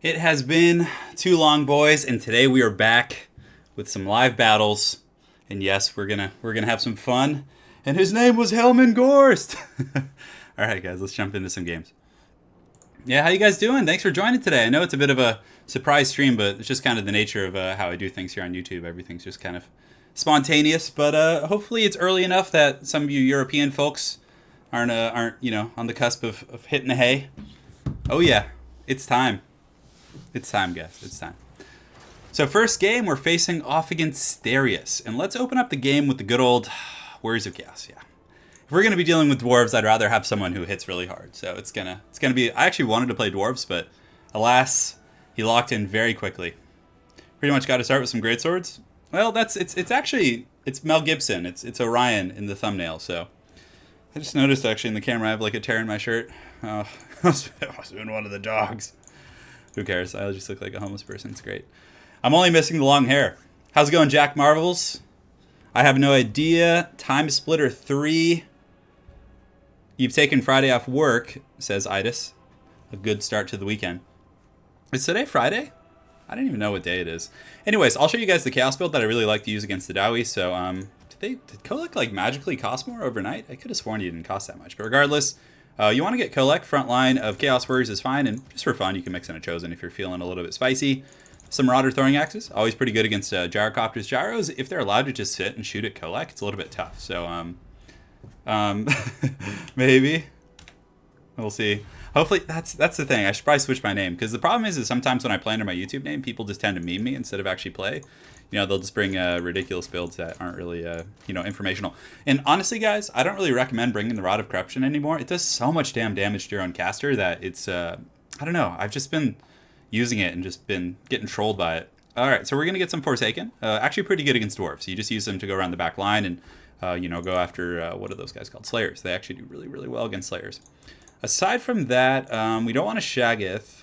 It has been too long, boys, and today we are back with some live battles. And yes, we're gonna have some fun. And his name was Hellman Ghorst. All right, guys, let's jump into some games. Yeah, how you guys doing? Thanks for joining today. I know it's a bit of a surprise stream, but it's just kind of the nature of how I do things here on YouTube. Everything's just kind of spontaneous, but hopefully it's early enough that some of you European folks aren't on the cusp of hitting the hay. Oh yeah, it's time. It's time, guys. It's time. So first game, we're facing off against Starius. And let's open up the game with the good old Warriors of Chaos. Yeah. If we're going to be dealing with Dwarves, I'd rather have someone who hits really hard. So it's gonna be... I actually wanted to play Dwarves, but alas, he locked in very quickly. Pretty much got to start with some greatswords. Well, it's Mel Gibson. It's Orion in the thumbnail, so... I just noticed, actually, in the camera, I have like a tear in my shirt. Oh, I must have been one of the dogs. Who cares? I just look like a homeless person. It's great. I'm only missing the long hair. How's it going, Jack Marvels? I have no idea. Time Splitter 3. You've taken Friday off work, says Idis. A good start to the weekend. Is today Friday? I don't even know what day it is. Anyways, I'll show you guys the Chaos build that I really like to use against the Dowie. So, did Kolek like magically cost more overnight? I could have sworn he didn't cost that much. But regardless... you want to get Kolek, front line of Chaos Warriors is fine, and just for fun, you can mix in a Chosen if you're feeling a little bit spicy. Some Marauder Throwing Axes, always pretty good against Gyrocopters. Gyros, if they're allowed to just sit and shoot at Kolek, it's a little bit tough. So, maybe. We'll see. Hopefully, that's the thing. I should probably switch my name, because the problem is sometimes when I play under my YouTube name, people just tend to meme me instead of actually play. You know, they'll just bring ridiculous builds that aren't really, informational. And honestly, guys, I don't really recommend bringing the Rod of Corruption anymore. It does so much damn damage to your own caster that it's, I don't know. I've just been using it and just been getting trolled by it. All right, so we're going to get some Forsaken. Actually pretty good against Dwarves. You just use them to go around the back line and, go after, what are those guys called? Slayers. They actually do really, really well against Slayers. Aside from that, we don't want to Shaggoth.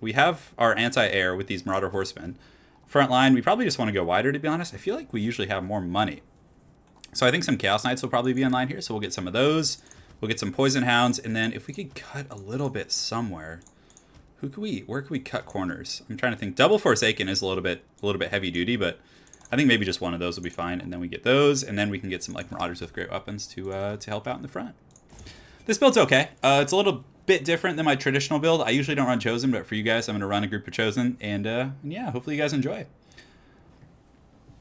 We have our anti-air with these Marauder Horsemen. Front line, we probably just want to go wider, to be honest. I feel like we usually have more money. So I think some Chaos Knights will probably be in line here, so we'll get some of those. We'll get some Poison Hounds, and then if we could cut a little bit somewhere, where could we cut corners? I'm trying to think. Double Forsaken is a little bit heavy duty, but I think maybe just one of those will be fine, and then we get those, and then we can get some like Marauders with great weapons to help out in the front. This build's okay. It's a little bit different than my traditional build. I usually don't run Chosen, but for you guys, I'm going to run a group of Chosen, and yeah, hopefully you guys enjoy.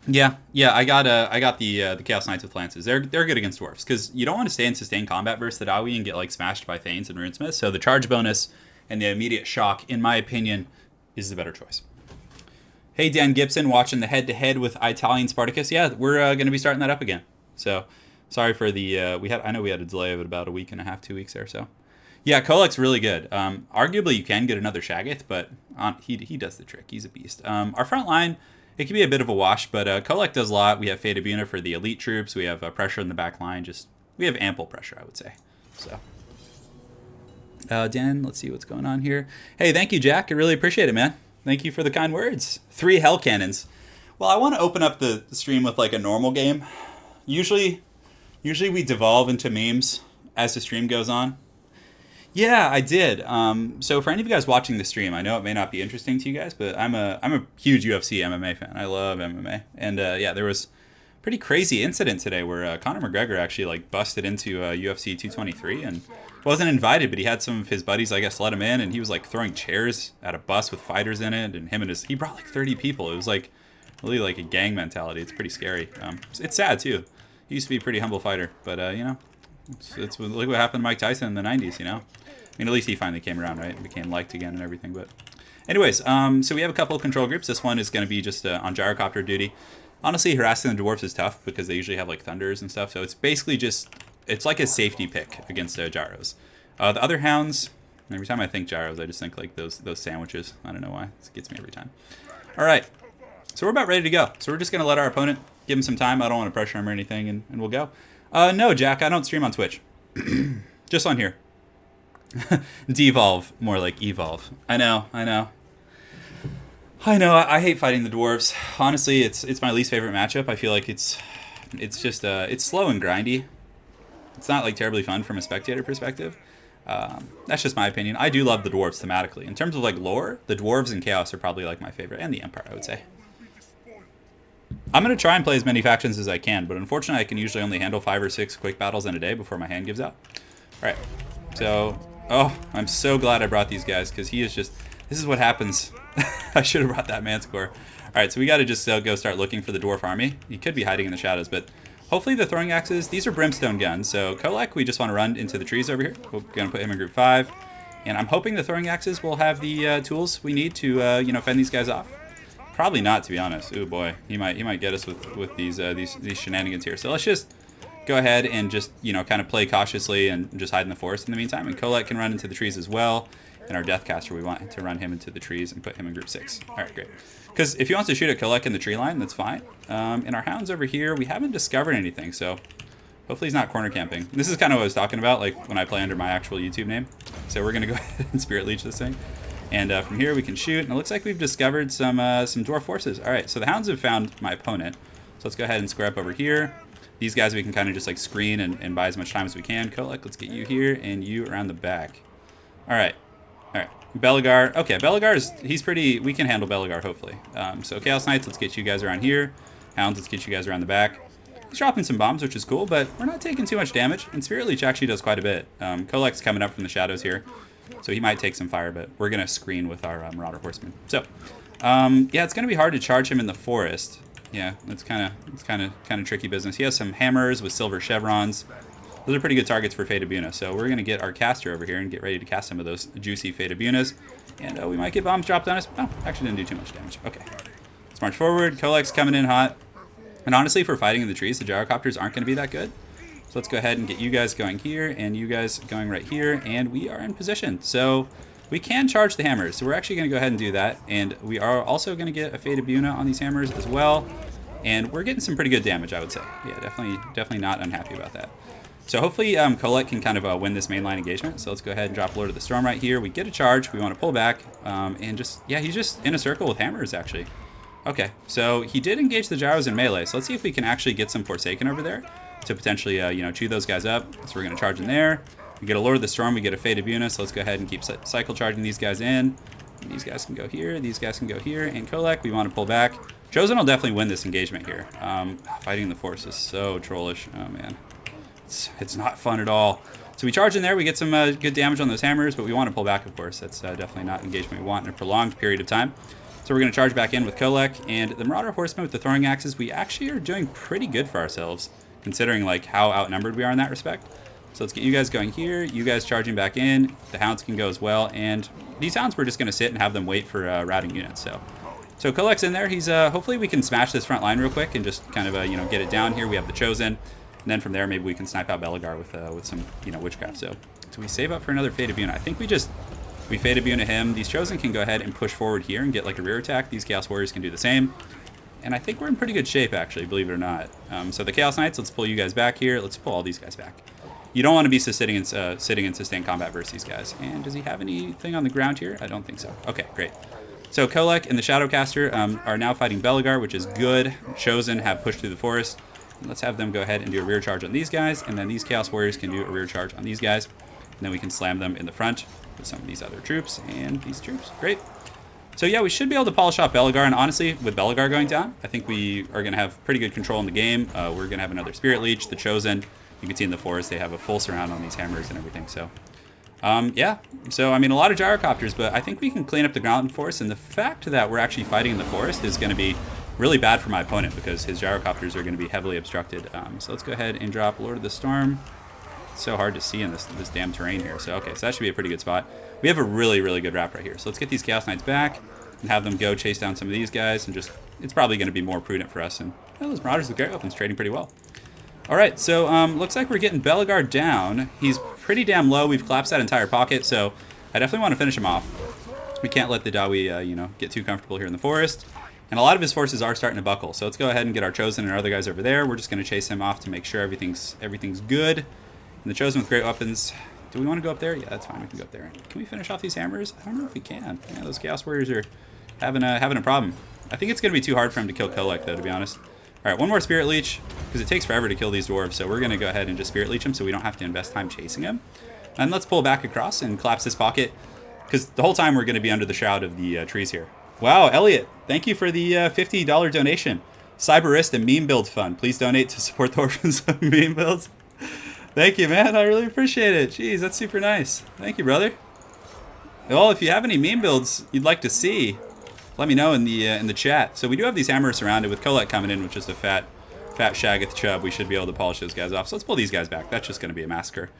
Yeah, I got the Chaos Knights with Lances. They're good against Dwarfs, because you don't want to stay in sustained combat versus the Dowie and get like smashed by Thanes and Runesmiths, so the charge bonus and the immediate shock, in my opinion, is the better choice. Hey, Dan Gibson, watching the head-to-head with Italian Spartacus. Yeah, we're going to be starting that up again. So, sorry for the, I know we had a delay of about a week and a half, 2 weeks there, so... Yeah, Kolek's really good. Arguably, you can get another Shaggoth, but he does the trick. He's a beast. Our front line, it can be a bit of a wash, but Kolek does a lot. We have Fate Abuna for the elite troops. We have pressure in the back line. We have ample pressure, I would say. So, Dan, let's see what's going on here. Hey, thank you, Jack. I really appreciate it, man. Thank you for the kind words. 3 Hell Cannons. Well, I want to open up the stream with like a normal game. Usually we devolve into memes as the stream goes on. Yeah, I did. So for any of you guys watching the stream, I know it may not be interesting to you guys, but I'm a huge UFC MMA fan. I love MMA. And yeah, there was a pretty crazy incident today where Conor McGregor actually like busted into UFC 223 and wasn't invited, but he had some of his buddies, I guess, let him in, and he was like throwing chairs at a bus with fighters in it, and he brought like 30 people. It was like really like a gang mentality. It's pretty scary. It's sad too. He used to be a pretty humble fighter, but it's look what happened to Mike Tyson in the 90s, I mean, at least he finally came around, right? And became liked again and everything. But anyways, so we have a couple of control groups. This one is going to be just on gyrocopter duty. Honestly, harassing the Dwarfs is tough because they usually have like thunders and stuff. So it's basically it's like a safety pick against gyros. The other hounds, every time I think gyros, I just think like those sandwiches. I don't know why. It gets me every time. All right. So we're about ready to go. So we're just going to let our opponent give him some time. I don't want to pressure him or anything, and we'll go. No, Jack, I don't stream on Twitch. Just on here. Devolve, more like evolve. I know. I hate fighting the dwarves. Honestly, it's my least favorite matchup. I feel like it's just it's slow and grindy. It's not like terribly fun from a spectator perspective. That's just my opinion. I do love the Dwarves thematically. In terms of like lore, the Dwarves and Chaos are probably like my favorite, and the Empire, I would say. I'm going to try and play as many factions as I can, but unfortunately I can usually only handle 5 or 6 quick battles in a day before my hand gives out. Alright, so, oh, I'm so glad I brought these guys, because he is just, this is what happens. I should have brought that Manticore. Alright, so we got to just go start looking for the Dwarf army. He could be hiding in the shadows, but hopefully the throwing axes, these are brimstone guns, so Kolek, we just want to run into the trees over here. We're going to put him in group 5, and I'm hoping the throwing axes will have the tools we need to, you know, fend these guys off. Probably not, to be honest. Ooh, boy, he might get us with these shenanigans here. So let's just go ahead and just, you know, kind of play cautiously and just hide in the forest in the meantime. And Kolek can run into the trees as well. And our Deathcaster, we want to run him into the trees and put him in group 6. All right, great. Because if he wants to shoot at Kolek in the tree line, that's fine. And our hounds over here, we haven't discovered anything, so hopefully he's not corner camping. This is kind of what I was talking about, like when I play under my actual YouTube name. So we're gonna go ahead and Spirit Leech this thing. And from here we can shoot, and it looks like we've discovered some dwarf forces. All right, so the hounds have found my opponent. So let's go ahead and square up over here. These guys we can kind of just like screen and buy as much time as we can. Kolek, let's get you here and you around the back. All right, Belagar. Okay, Belagar he's pretty. We can handle Belagar hopefully. So Chaos Knights, let's get you guys around here. Hounds, let's get you guys around the back. He's dropping some bombs, which is cool, but we're not taking too much damage. And Spirit Leech actually does quite a bit. Kolek's coming up from the shadows here. So he might take some fire, but we're going to screen with our Marauder Horseman. So, yeah, it's going to be hard to charge him in the forest. Yeah, it's kind of tricky business. He has some hammers with silver chevrons. Those are pretty good targets for Fata Buna. So we're going to get our caster over here and get ready to cast some of those juicy Fata Bunas. And we might get bombs dropped on us. Oh, actually didn't do too much damage. Okay. Let's march forward. Kolek's coming in hot. And honestly, for fighting in the trees, the gyrocopters aren't going to be that good. So let's go ahead and get you guys going here and you guys going right here, and we are in position. So we can charge the hammers. So we're actually going to go ahead and do that, and we are also going to get a Fata Buna on these hammers as well. And we're getting some pretty good damage, I would say. Yeah, definitely not unhappy about that. So hopefully Kolek can kind of win this mainline engagement. So let's go ahead and drop Lord of the Storm right here. We get a charge. We want to pull back, and just, yeah, he's just in a circle with hammers actually. Okay, so he did engage the gyros in melee. So let's see if we can actually get some Forsaken over there to potentially, you know, chew those guys up. So we're going to charge in there. We get a Lord of the Storm, we get a Fata Buna, so let's go ahead and keep cycle charging these guys in. And these guys can go here, these guys can go here, and Kolek, we want to pull back. Chosen will definitely win this engagement here. Fighting the force is so trollish. Oh, man. It's not fun at all. So we charge in there, we get some good damage on those hammers, but we want to pull back, of course. That's definitely not engagement we want in a prolonged period of time. So we're going to charge back in with Kolek, and the Marauder Horsemen with the throwing axes, we actually are doing pretty good for ourselves, considering like how outnumbered we are in that respect. So let's get you guys going here, you guys charging back in, the hounds can go as well, and these hounds we're just going to sit and have them wait for routing units. So Kolek's in there, he's hopefully we can smash this front line real quick and just kind of you know, get it down here. We have the Chosen, and then from there maybe we can snipe out Belagar with some, you know, witchcraft. So we save up for another Fata Buna. I think we Fata Buna him. These Chosen can go ahead and push forward here and get like a rear attack. These Chaos Warriors can do the same. And I think we're in pretty good shape, actually, believe it or not. So the Chaos Knights, let's pull you guys back here. Let's pull all these guys back. You don't want to be sitting in sustained combat versus these guys. And does he have anything on the ground here? I don't think so. Okay, great. So Kolek and the Shadowcaster are now fighting Belagar, which is good. Chosen have pushed through the forest. And let's have them go ahead and do a rear charge on these guys. And then these Chaos Warriors can do a rear charge on these guys. And then we can slam them in the front with some of these other troops and these troops. Great. So yeah, we should be able to polish off Belagar, and honestly, with Belagar going down, I think we are going to have pretty good control in the game. We're going to have another Spirit Leech, the Chosen. You can see in the forest, they have a full surround on these hammers and everything. So, yeah. So, I mean, a lot of gyrocopters, but I think we can clean up the ground force, and the fact that we're actually fighting in the forest is going to be really bad for my opponent because his gyrocopters are going to be heavily obstructed. So let's go ahead and drop Lord of the Storm. It's so hard to see in this damn terrain here. So, okay, so that should be a pretty good spot. We have a really, really good wrap right here. So let's get these Chaos Knights back and have them go chase down some of these guys, and just, it's probably going to be more prudent for us. And well, those Marauders with Great Weapons trading pretty well. All right, so looks like we're getting Belagar down. He's pretty damn low. We've collapsed that entire pocket, so I definitely want to finish him off. We can't let the Dawi, you know, get too comfortable here in the forest. And a lot of his forces are starting to buckle. So let's go ahead and get our Chosen and our other guys over there. We're just going to chase him off to make sure everything's good. And the Chosen with Great Weapons. Do we want to go up there? Yeah, that's fine. We can go up there. Can we finish off these hammers? I don't know if we can. Yeah, those Chaos Warriors are having a problem. I think it's going to be too hard for him to kill Kolek, though, to be honest. All right, one more Spirit Leech, because it takes forever to kill these dwarves. So we're going to go ahead and just Spirit Leech him so we don't have to invest time chasing him. And let's pull back across and collapse this pocket, because the whole time we're going to be under the shroud of the trees here. Wow, Elliot, thank you for the $50 donation. Cyberist and Meme Build Fund. Please donate to support the orphans of meme builds. Thank you, man. I really appreciate it. Jeez, that's super nice. Thank you, brother. Well, if you have any meme builds you'd like to see, let me know in the chat. So we do have these hammers surrounded with Colette coming in, which is a fat Shaggoth chub. We should be able to polish those guys off. So let's pull these guys back. That's just going to be a massacre.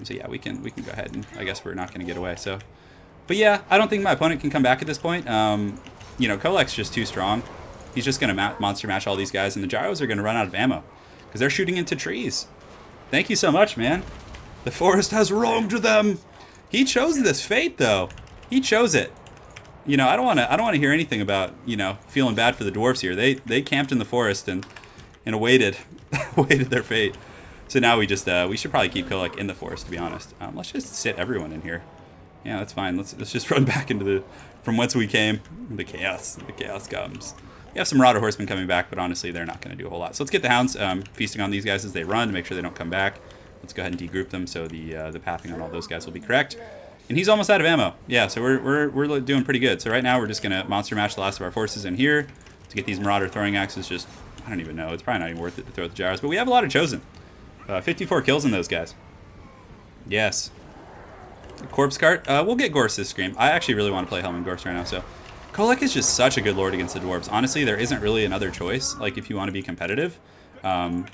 So yeah, we can go ahead, and I guess we're not going to get away. So, but yeah, I don't think my opponent can come back at this point. You know, Kolek's just too strong. He's just going to monster match all these guys, and the gyros are going to run out of ammo because they're shooting into trees. Thank you so much, man. The forest has wronged them. He chose this fate, though. He chose it. You know, I don't want to hear anything about, you know, feeling bad for the dwarves here. They camped in the forest and awaited awaited their fate. So now we should probably keep Kolek in the forest, to be honest. Let's just sit everyone in here. Yeah, that's fine. Let's just run back into from whence we came. The chaos comes. We have some Marauder Horsemen coming back, but honestly, they're not going to do a whole lot. So let's get the Hounds feasting on these guys as they run to make sure they don't come back. Let's go ahead and degroup them so the pathing on all those guys will be correct. And he's almost out of ammo. Yeah, so we're doing pretty good. So right now we're just going to monster match the last of our forces in here to get these Marauder throwing axes. Just, I don't even know. It's probably not even worth it to throw the gyros. But we have a lot of Chosen. 54 kills in those guys. Yes. Corpse Cart. We'll get Ghorst this scream. I actually really want to play Hellman Ghorst right now. So Kolek is just such a good lord against the dwarves. Honestly, there isn't really another choice. Like, if you want to be competitive,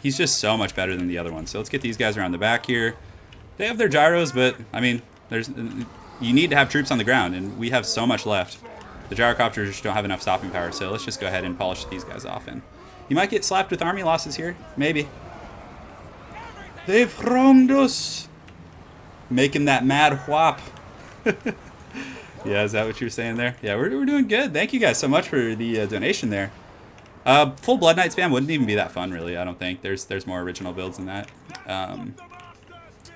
he's just so much better than the other ones. So let's get these guys around the back here. They have their gyros, but I mean, you need to have troops on the ground, and we have so much left. The gyrocopters just don't have enough stopping power. So let's just go ahead and polish these guys off. And you might get slapped with army losses here, maybe. They've wronged us. Making that mad whop. Yeah, is that what you were saying there? Yeah, we're doing good. Thank you guys so much for the donation there. Full Blood Knight spam wouldn't even be that fun, really. I don't think there's more original builds than that.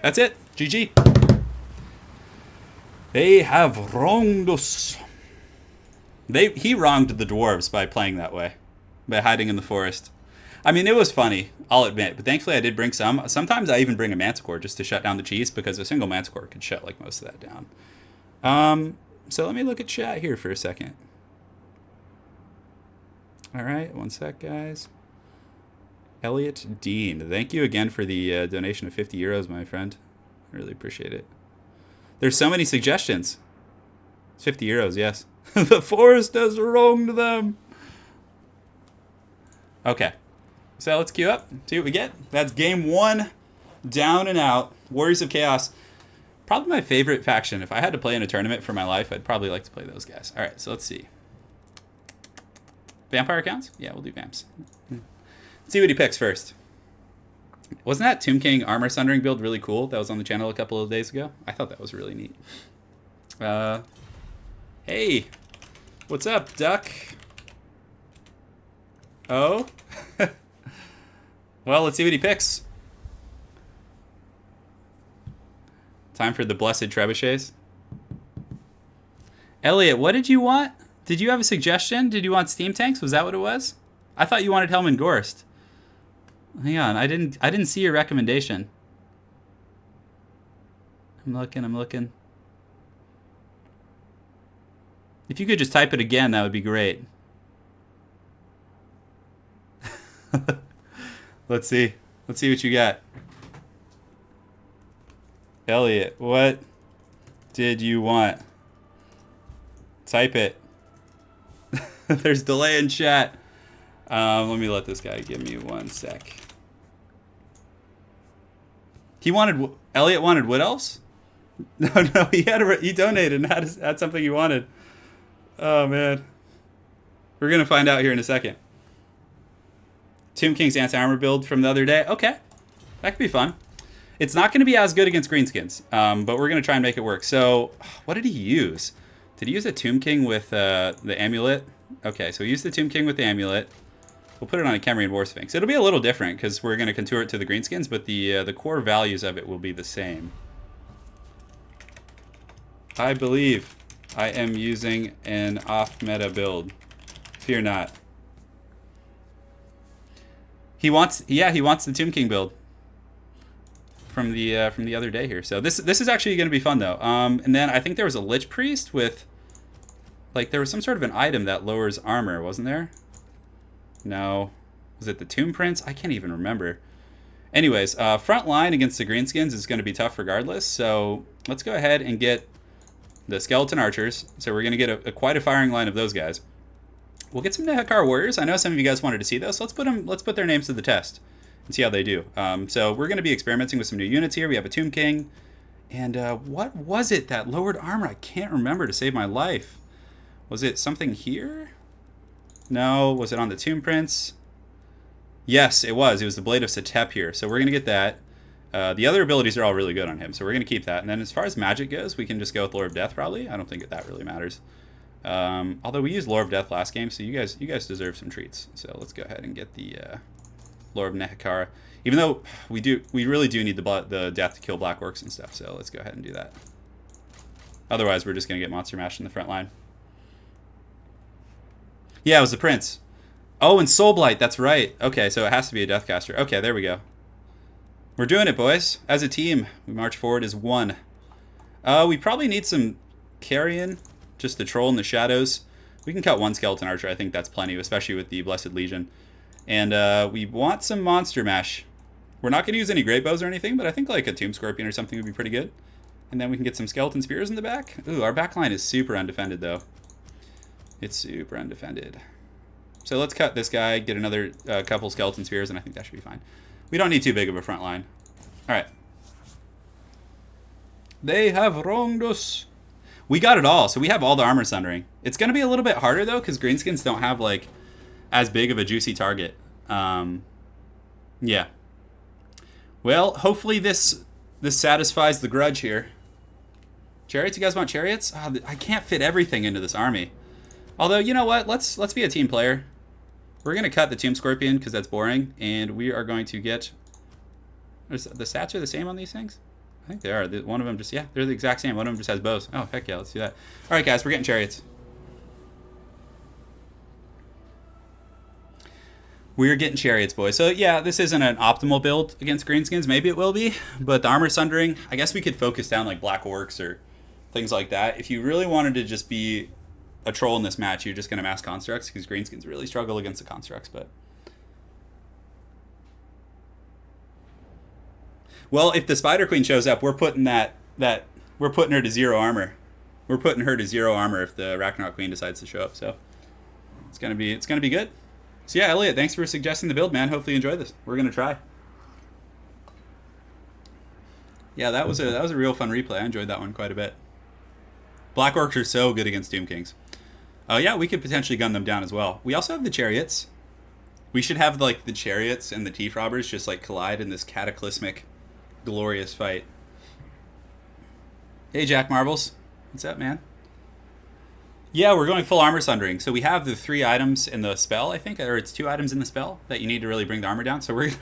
That's it. GG. They have wronged us. He wronged the dwarves by playing that way, by hiding in the forest. I mean, it was funny, I'll admit, but thankfully I did bring some. Sometimes I even bring a Manticore just to shut down the cheese, because a single Manticore could shut like most of that down. So let me look at chat here for a second. All right, one sec, guys. Elliot Dean, thank you again for the donation of 50 euros, my friend. I really appreciate it. There's so many suggestions. It's 50 euros, yes. The forest has wronged them. Okay. So let's queue up, see what we get. That's game 1, down and out. Warriors of Chaos. Probably my favorite faction. If I had to play in a tournament for my life, I'd probably like to play those guys. All right, so let's see. Vampire counts? Yeah, we'll do vamps. Let's see what he picks first. Wasn't that Tomb King Armor Sundering build really cool? That was on the channel a couple of days ago. I thought that was really neat. Hey, what's up, Duck? Oh? Well, let's see what he picks. Time for the blessed trebuchets. Elliot, what did you want? Did you have a suggestion? Did you want steam tanks? Was that what it was? I thought you wanted Hellman Ghorst. Hang on, I didn't see your recommendation. I'm looking. If you could just type it again, that would be great. Let's see what you got. Elliot, what did you want? Type it. There's delay in chat. Let me let this guy give me 1 sec. Elliot wanted Wood Elves? No, he donated and had something he wanted. Oh man. We're gonna find out here in a second. Tomb King's anti-armor build from the other day. Okay, that could be fun. It's not going to be as good against Greenskins, but we're going to try and make it work. So, what did he use? Did he use a Tomb King with the amulet? Okay, so he used the Tomb King with the amulet. We'll put it on a Kemrian War Sphinx. It'll be a little different because we're going to contour it to the Greenskins, but the core values of it will be the same. I believe I am using an off-meta build. Fear not. He wants the Tomb King build. from the other day here. So this is actually going to be fun though. And then I think there was a Lich Priest with, like, there was some sort of an item that lowers armor, wasn't there? No. Was it the Tomb Prince? I can't even remember. Anyways, front line against the Greenskins is going to be tough regardless. So let's go ahead and get the Skeleton Archers. So we're going to get quite a firing line of those guys. We'll get some Nehekar Warriors. I know some of you guys wanted to see those. So let's put their names to the test and see how they do. So we're going to be experimenting with some new units here. We have a Tomb King. And what was it that lowered armor? I can't remember to save my life. Was it something here? No. Was it on the Tomb Prince? Yes, it was. It was the Blade of Setep here. So we're going to get that. The other abilities are all really good on him. So we're going to keep that. And then as far as magic goes, we can just go with Lore of Death probably. I don't think that really matters. Although we used Lore of Death last game, so you guys deserve some treats. So let's go ahead and get the Lore of Nehekar. Even though we really do need the death to kill Black Orcs and stuff. So let's go ahead and do that. Otherwise, we're just going to get Monster Mash in the front line. Yeah, it was the Prince. Oh, and Soulblight, that's right. Okay, so it has to be a Deathcaster. Okay, there we go. We're doing it, boys. As a team, we march forward as one. We probably need some Carrion, just the Troll in the shadows. We can cut one Skeleton Archer. I think that's plenty, especially with the Blessed Legion. And we want some Monster Mash. We're not going to use any Great Bows or anything, but I think like a Tomb Scorpion or something would be pretty good. And then we can get some Skeleton Spears in the back. Ooh, our back line is super undefended, though. It's super undefended. So let's cut this guy, get another couple Skeleton Spears, and I think that should be fine. We don't need too big of a front line. All right. They have wronged us. We got it all, so we have all the armor sundering. It's going to be a little bit harder, though, because Greenskins don't have, like, as big of a juicy target. Yeah. Well, hopefully this satisfies the grudge here. Chariots? You guys want chariots? Oh, I can't fit everything into this army. Although, you know what? Let's be a team player. We're going to cut the Tomb Scorpion because that's boring. And we are going to get... The stats are the same on these things? I think they are. One of them just... Yeah, they're the exact same. One of them just has bows. Oh, heck yeah. Let's do that. All right, guys. We're getting chariots. We're getting chariots, boys. So, yeah, this isn't an optimal build against Greenskins. Maybe it will be. But the armor sundering, I guess we could focus down like Black Orcs or things like that. If you really wanted to just be a troll in this match, you're just going to mass constructs because Greenskins really struggle against the constructs. But well, if the Spider Queen shows up, we're putting we're putting her to 0 armor. We're putting her to 0 armor if the Ragnarok Queen decides to show up. So it's gonna be good. So yeah, Elliot, thanks for suggesting the build, man. Hopefully you enjoy this. We're gonna try. Yeah, that was a real fun replay. I enjoyed that one quite a bit. Black Orcs are so good against Tomb Kings. Yeah, we could potentially gun them down as well. We also have the chariots. We should have like the chariots and the Teeth Robbers just like collide in this cataclysmic, glorious fight. Hey, Jack Marbles. What's up, man? Yeah, we're going full armor sundering. So we have the 3 items in the spell, I think, or it's 2 items in the spell that you need to really bring the armor down. So we're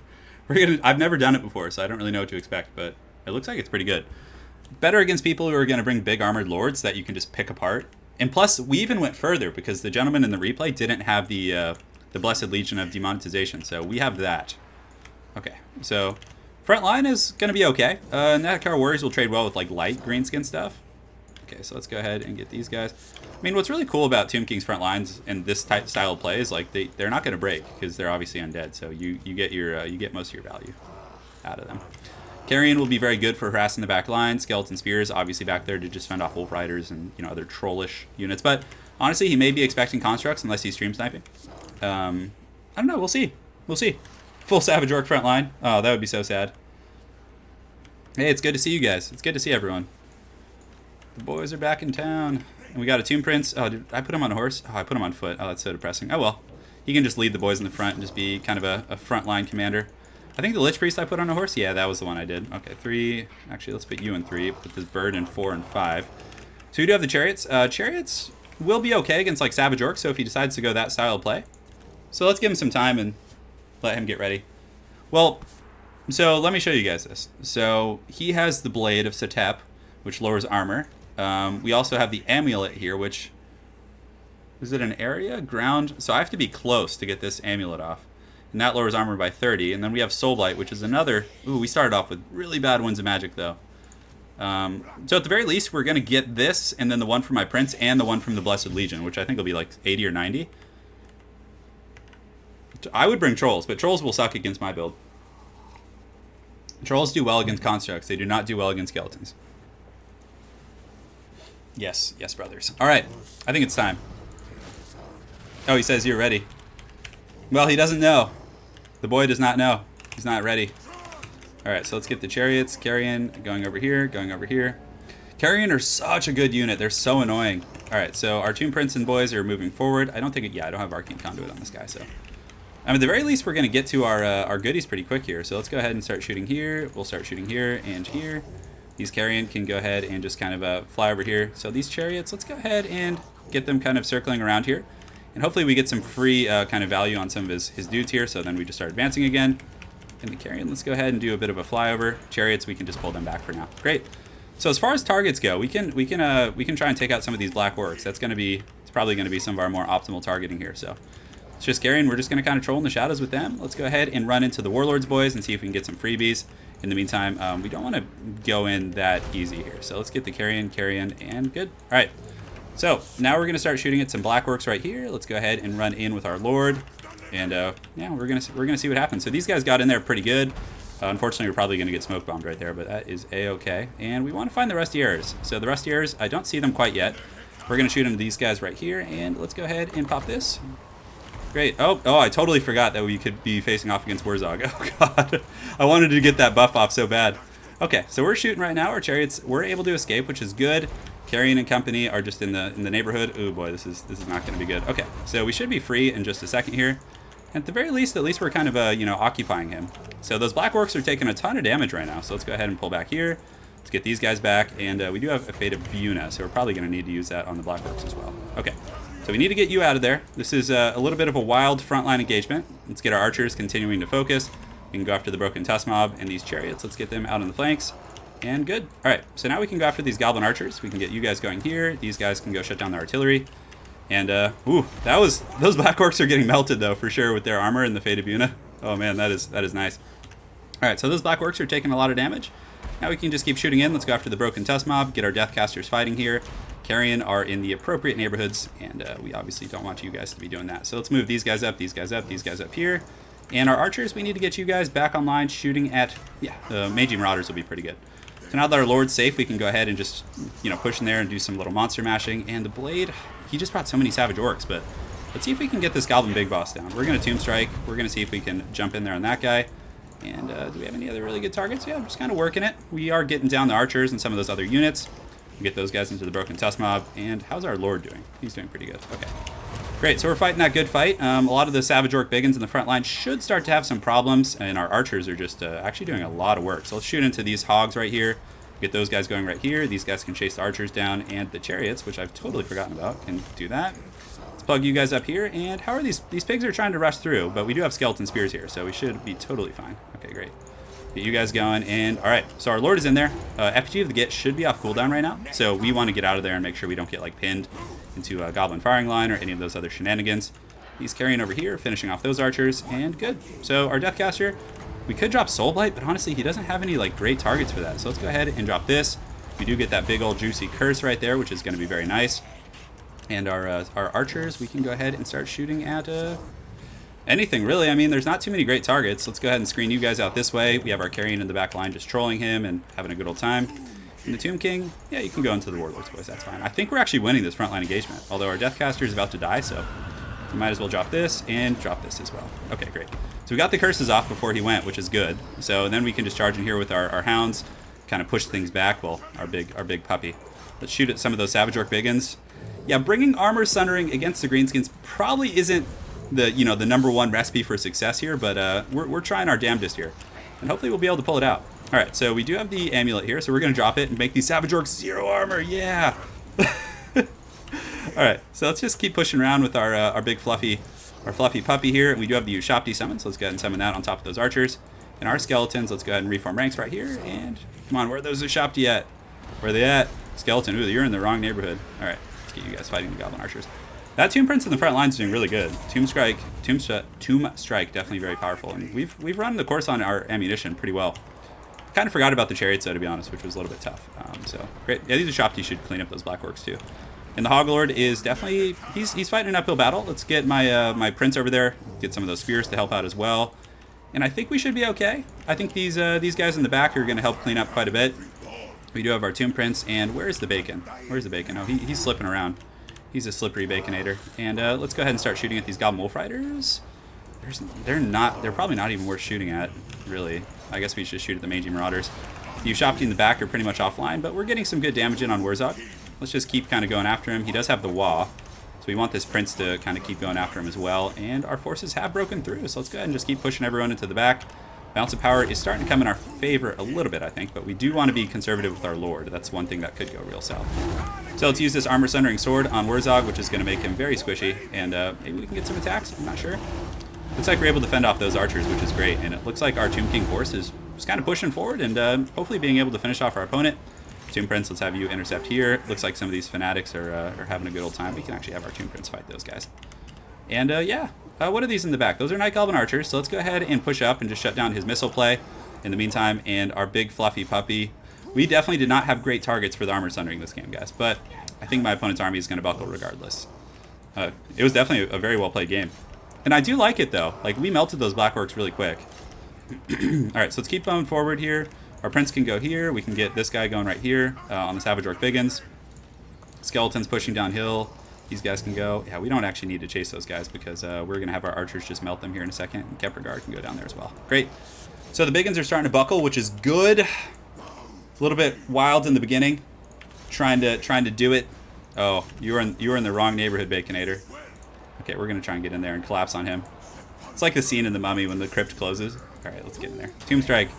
gonna. I've never done it before, so I don't really know what to expect, but it looks like it's pretty good. Better against people who are going to bring big armored lords that you can just pick apart. And plus, we even went further because the gentleman in the replay didn't have the Blessed Legion of Demonetization, so we have that. Okay, so front line is going to be okay. Nehekar Warriors will trade well with like light greenskin stuff. Okay, so let's go ahead and get these guys. I mean, what's really cool about Tomb King's front lines and this type style of play is like they're not going to break because they're obviously undead. So you get most of your value out of them. Carrion will be very good for harassing the back line. Skeleton Spears, obviously back there to just fend off Wolf Riders and other trollish units. But honestly, he may be expecting constructs unless he's stream sniping. I don't know. We'll see. We'll see. Full Savage Orc front line. Oh, that would be so sad. Hey, it's good to see you guys. It's good to see everyone. The boys are back in town. And we got a Tomb Prince. Oh, did I put him on a horse? Oh, I put him on foot. Oh, that's so depressing. Oh, well. He can just lead the boys in the front and just be kind of a frontline commander. I think the Lich Priest I put on a horse? Yeah, that was the one I did. Okay, 3. Actually, let's put you in 3. Put this bird in 4 and 5. So we do have the Chariots. Chariots will be okay against like Savage Orcs, so if he decides to go that style of play. So let's give him some time and let him get ready. Well, so let me show you guys this. So he has the Blade of Setep, which lowers armor. We also have the Amulet here, which... Is it an area? Ground? So I have to be close to get this Amulet off. And that lowers armor by 30. And then we have Soul Blight, which is another... Ooh, we started off with really bad ones of magic, though. So at the very least, we're going to get this, and then the one from my Prince, and the one from the Blessed Legion, which I think will be like 80 or 90. I would bring Trolls, but Trolls will suck against my build. Trolls do well against Constructs. They do not do well against Skeletons. Yes, yes, brothers. All right, I think it's time. Oh, he says you're ready. Well, he doesn't know. The boy does not know. He's not ready. All right, so let's get the chariots. Carrion going over here, going over here. Carrion are such a good unit. They're so annoying. All right, so our Tomb Prince and boys are moving forward. I don't think it, yeah, I don't have Arcane Conduit on this guy, so. I mean, at the very least, we're going to get to our goodies pretty quick here. So let's go ahead and start shooting here. We'll start shooting here and here. These Carrion can go ahead and just kind of fly over here. So these chariots, let's go ahead and get them kind of circling around here. And hopefully we get some free kind of value on some of his dudes here. So then we just start advancing again. And the Carrion, let's go ahead and do a bit of a flyover. Chariots, we can just pull them back for now. Great. So as far as targets go, we can try and take out some of these black orcs. That's going to be, it's probably going to be some of our more optimal targeting here. So it's just Carrion. We're just going to kind of troll in the shadows with them. Let's go ahead and run into the Warlords boys and see if we can get some freebies. In the meantime, we don't want to go in that easy here. So let's get the Carrion, and good. All right. So now we're going to start shooting at some black orcs right here. Let's go ahead and run in with our Lord. And yeah, we're gonna see what happens. So these guys got in there pretty good. Unfortunately, we're probably gonna get smoke bombed right there, but that is a-okay. And we want to find the Rustiers. So the Rustiers, I don't see them quite yet. We're gonna shoot into these guys right here, and let's go ahead and pop this. Great. Oh, I totally forgot that we could be facing off against Wurzog. Oh god, I wanted to get that buff off so bad. Okay, so we're shooting right now. Our chariots were able to escape, which is good. Carrion and company are just in the neighborhood. Oh boy, this is not going to be good. Okay, so we should be free in just a second here. At the very least, we're kind of you know, occupying him. So those black orcs are taking a ton of damage right now. So let's go ahead and pull back here. Let's get these guys back, and we do have a Fate of Buna, so we're probably going to need to use that on the black orcs as well. Okay, so we need to get you out of there. This is a little bit of a wild frontline engagement. Let's get our archers continuing to focus. We can go after the Broken Tusk Mob and these chariots. Let's get them out on the flanks. And good. All right, so now we can go after these goblin archers. We can get you guys going here. These guys can go shut down the artillery. And, ooh, those black orcs are getting melted, though, for sure, with their armor and the Fate of Buna. Oh, man, that is nice. All right, so those black orcs are taking a lot of damage. Now we can just keep shooting in. Let's go after the Broken Tusk Mob, get our Deathcasters fighting here. Carrion are in the appropriate neighborhoods, and we obviously don't want you guys to be doing that. So let's move these guys up, these guys up, these guys up here. And our archers, we need to get you guys back online shooting at, yeah, the Magi Marauders will be pretty good. So now that our Lord's safe, we can go ahead and just, you know, push in there and do some little monster mashing. And the Blade, he just brought so many Savage Orcs, but let's see if we can get this Goblin Big Boss down. We're going to Tomb Strike. We're going to see if we can jump in there on that guy. And do we have any other really good targets? Yeah, I'm just kind of working it. We are getting down the archers and some of those other units. We get those guys into the Broken Tusk Mob. And how's our Lord doing? He's doing pretty good. Okay. Great, so we're fighting that good fight. A lot of the Savage Orc Biggins in the front line should start to have some problems, and our archers are just actually doing a lot of work. So let's shoot into these hogs right here. Get those guys going right here. These guys can chase the archers down, and the chariots, which I've totally forgotten about, can do that. Let's plug you guys up here, and how are these pigs are trying to rush through, but we do have skeleton spears here, so we should be totally fine. Okay, great. Get you guys going, and all right, so our Lord is in there. FG of the Git should be off cooldown right now, so we want to get out of there and make sure we don't get like pinned into a Goblin Firing Line or any of those other shenanigans. He's carrying over here, finishing off those archers, and good. So our Deathcaster, we could drop Soul Blight, but honestly, he doesn't have any like great targets for that. So let's go ahead and drop this. We do get that big old juicy curse right there, which is going to be very nice. And our archers, we can go ahead and start shooting at anything really. I mean, there's not too many great targets. Let's go ahead and screen you guys out this way. We have our Carrion in the back line, just trolling him and having a good old time. And the Tomb King, yeah, you can go into the Warlords, boys. That's fine. I think we're actually winning this frontline engagement, although our Deathcaster is about to die, so we might as well drop this and drop this as well. Okay, great. So we got the curses off before he went, which is good. So then we can just charge in here with our hounds, kind of push things back. Well, our big puppy. Let's shoot at some of those Savage Orc Biggins. Yeah, bringing Armor Sundering against the Greenskins probably isn't the the #1 recipe for success here, but we're trying our damnedest here, and hopefully we'll be able to pull it out. All right, so we do have the amulet here, so we're gonna drop it and make these Savage Orcs 0 armor. Yeah. All right, so let's just keep pushing around with our big fluffy puppy here. And we do have the Ushapti summon, so let's go ahead and summon that on top of those archers. And our skeletons, let's go ahead and reform ranks right here. And come on, where are those Ushapti at? Where are they at? Skeleton, ooh, you're in the wrong neighborhood. All right, let's get you guys fighting the Goblin Archers. That Tomb Prince in the front line is doing really good. Tomb Strike definitely very powerful. And we've run the course on our ammunition pretty well. Kind of forgot about the chariots though, to be honest, which was a little bit tough. So great. Yeah, these are shops. You should clean up those black orcs too. And the Hoglord is definitely he's fighting an uphill battle. Let's get my my prince over there. Get some of those spears to help out as well. And I think we should be okay. I think these guys in the back are going to help clean up quite a bit. We do have our Tomb Prince, and where's the bacon? Where's the bacon? Oh, he's slipping around. He's a slippery baconator. And let's go ahead and start shooting at these Goblin Wolf Riders. They're probably not even worth shooting at, really. I guess we should shoot at the Mangy Marauders. You Shopty in the back are pretty much offline, but we're getting some good damage in on Wurzog. Let's just keep kind of going after him. He does have the Wa, so we want this Prince to kind of keep going after him as well. And our forces have broken through, so let's go ahead and just keep pushing everyone into the back. Balance of power is starting to come in our favor a little bit, I think, but we do want to be conservative with our Lord. That's one thing that could go real south. So let's use this Armor Sundering Sword on Wurzog, which is going to make him very squishy, and maybe we can get some attacks. I'm not sure. Looks like we're able to fend off those archers, which is great, and it looks like our Tomb King Horse is kind of pushing forward and hopefully being able to finish off our opponent. Tomb Prince, let's have you intercept here. Looks like some of these fanatics are having a good old time. We can actually have our Tomb Prince fight those guys. And yeah. What are these in the back? Those are Night Goblin Archers, so let's go ahead and push up and just shut down his missile play in the meantime. And our big fluffy puppy. We definitely did not have great targets for the Armor Sundering this game, guys, but I think my opponent's army is going to buckle regardless. It was definitely a very well played game. And I do like it, though. Like, we melted those Black Orcs really quick. Alright, so let's keep going forward here. Our Prince can go here. We can get this guy going right here on the Savage Orc Biggins. Skeletons pushing downhill. These guys can go. Yeah, we don't actually need to chase those guys because we're going to have our archers just melt them here in a second. And Kepperguard can go down there as well. Great. So the Biggins are starting to buckle, which is good. A little bit wild in the beginning, trying to do it. Oh, you were in the wrong neighborhood, Baconator. Okay, we're going to try and get in there and collapse on him. It's like the scene in The Mummy when the crypt closes. All right, let's get in there. Tomb Strike.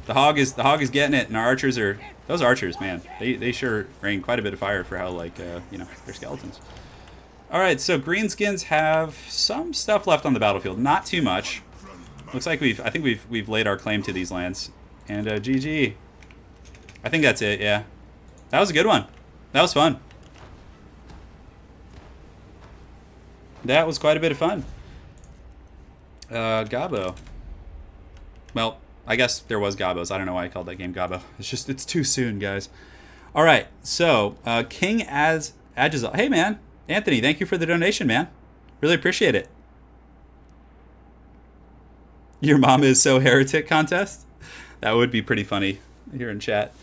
The hog is getting it, and our archers are those archers, man. They sure rain quite a bit of fire for how you know, they're skeletons. All right, so Greenskins have some stuff left on the battlefield, not too much. Looks like I think we've laid our claim to these lands. And GG. I think that's it. Yeah, that was a good one. That was fun. That was quite a bit of fun. Gabo. Well, I guess there was Gabos. I don't know why I called that game Gabo. It's too soon, guys. All right, so King Agizal. Hey, man. Anthony, thank you for the donation, man. Really appreciate it. Your mom is so heretic contest? That would be pretty funny here in chat.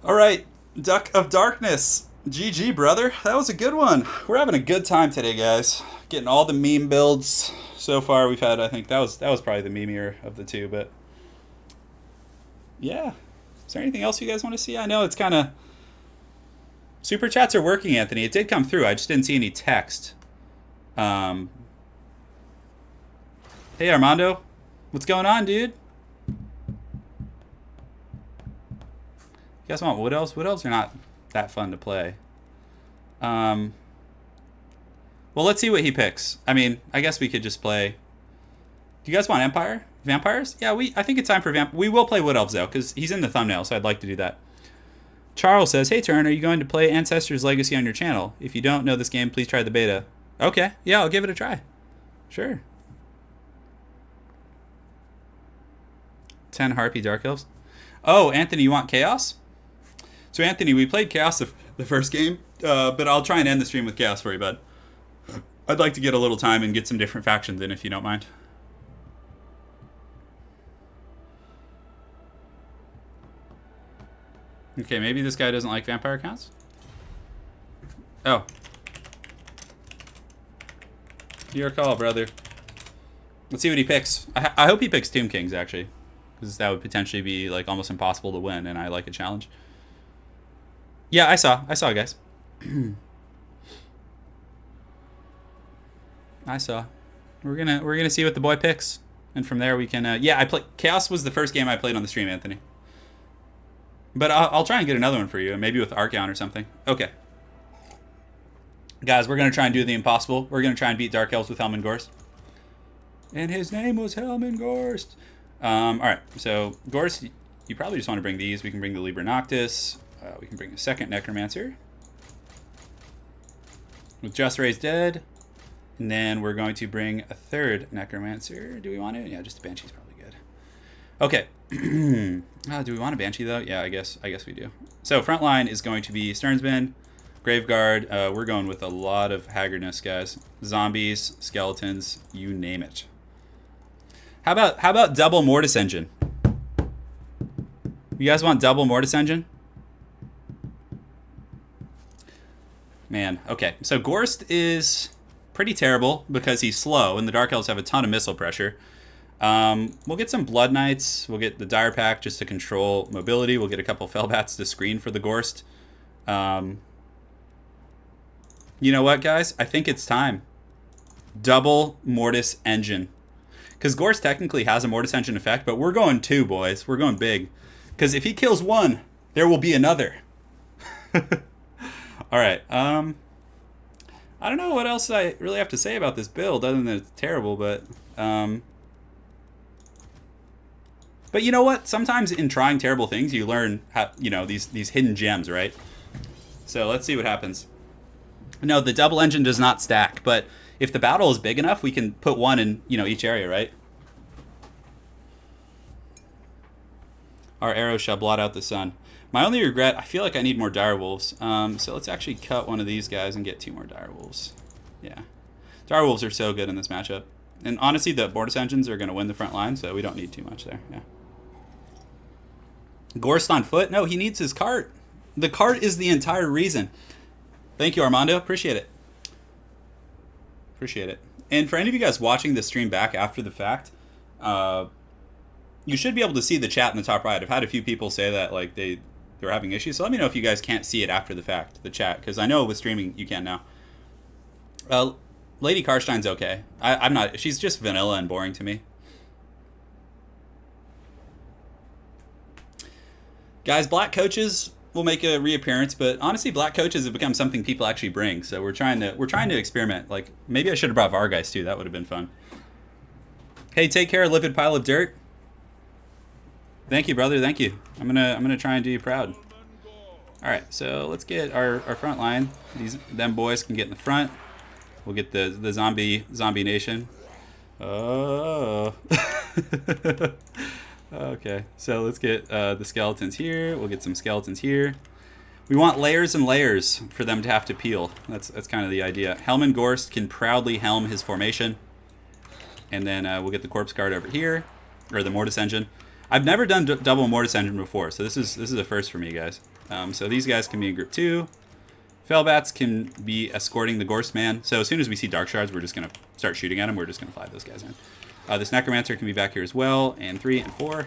All right, Duck of Darkness. GG, brother. That was a good one. We're having a good time today, guys. Getting all the meme builds so far. We've had, I think that was probably the memeier of the two, but yeah. Is there anything else you guys want to see? I know it's kind of... Super chats are working, Anthony. It did come through. I just didn't see any text. Hey, Armando. What's going on, dude? You guys want Wood Elves? Wood Elves are not that fun to play. Well, let's see what he picks. I mean, I guess we could just play... Do you guys want Empire? Vampires? Yeah, I think it's time for We will play Wood Elves, though, because he's in the thumbnail, so I'd like to do that. Charles says, hey, Turn, are you going to play Ancestors Legacy on your channel? If you don't know this game, please try the beta. Okay, yeah, I'll give it a try. Sure. 10 Harpy Dark Elves. Oh, Anthony, you want Chaos? So, Anthony, we played Chaos the first game, but I'll try and end the stream with Chaos for you, bud. I'd like to get a little time and get some different factions in, if you don't mind. Okay, maybe this guy doesn't like vampire accounts? Oh. Your call, brother. Let's see what he picks. I hope he picks Tomb Kings, actually. Because that would potentially be, like, almost impossible to win, and I like a challenge. Yeah, I saw, guys. I saw. We're gonna see what the boy picks. And from there we can, yeah, Chaos was the first game I played on the stream, Anthony. But I'll try and get another one for you, maybe with Archaon or something. Okay. Guys, we're going to try and do the impossible. We're going to try and beat Dark Elves with Hellman Ghorst. And his name was Hellman Ghorst. Alright, so Ghorst, you probably just want to bring these. We can bring the Liber Noctis. We can bring a second Necromancer. With Just Raised Dead. And then we're going to bring a third Necromancer. Do we want to? Yeah, just a Banshee's probably good. Okay. Do we want a Banshee, though? Yeah, I guess we do. So, front line is going to be Stearnsman, Graveguard. We're going with a lot of haggardness, guys. Zombies, skeletons, you name it. How about double Mortis Engine? You guys want double Mortis Engine? Man, okay. So Ghorst is pretty terrible because he's slow, and the Dark Elves have a ton of missile pressure. We'll get some Blood Knights. We'll get the Dire Pack just to control mobility. We'll get a couple Fellbats to screen for the Ghorst. You know what, guys? I think it's time. Double Mortis Engine. Because Ghorst technically has a Mortis Engine effect, but we're going 2, boys. We're going big. Because if he kills 1, there will be another. Alright, I don't know what else I really have to say about this build, other than it's terrible, but you know what? Sometimes in trying terrible things, you learn how, you know, these hidden gems, right? So let's see what happens. No, the double engine does not stack, but if the battle is big enough, we can put 1 in, you know, each area, right? Our arrows shall blot out the sun. My only regret, I feel like I need more direwolves. So let's actually cut one of these guys and get 2 more direwolves. Yeah. Direwolves are so good in this matchup. And honestly, the Mortis Engines are going to win the front line, so we don't need too much there. Yeah. Ghorst on foot? No, he needs his cart. The cart is the entire reason. Thank you, Armando. Appreciate it. Appreciate it. And for any of you guys watching this stream back after the fact, you should be able to see the chat in the top right. I've had a few people say that like they're having issues. So let me know if you guys can't see it after the fact, the chat, because I know with streaming you can now. Lady Karstein's okay. I'm not. She's just vanilla and boring to me. Guys, black coaches will make a reappearance, but honestly, black coaches have become something people actually bring. So we're trying to experiment. Like maybe I should have brought Vargeist too. That would have been fun. Hey, take care, livid pile of dirt. Thank you, brother. Thank you. I'm gonna try and do you proud. All right, so let's get our front line. Them boys can get in the front. We'll get the zombie nation. Oh. Okay, so let's get the skeletons here. We'll get some skeletons here. We want layers and layers for them to have to peel. That's kind of the idea. Hellman Ghorst can proudly helm his formation. And then we'll get the corpse guard over here, or the Mortis Engine. I've never done double Mortis Engine before, so this is a first for me, guys. So these guys can be in group 2. Fellbats can be escorting the Ghorst man. So as soon as we see Dark Shards, we're just going to start shooting at them. We're just going to fly those guys in. This Necromancer can be back here as well, and 3 and 4.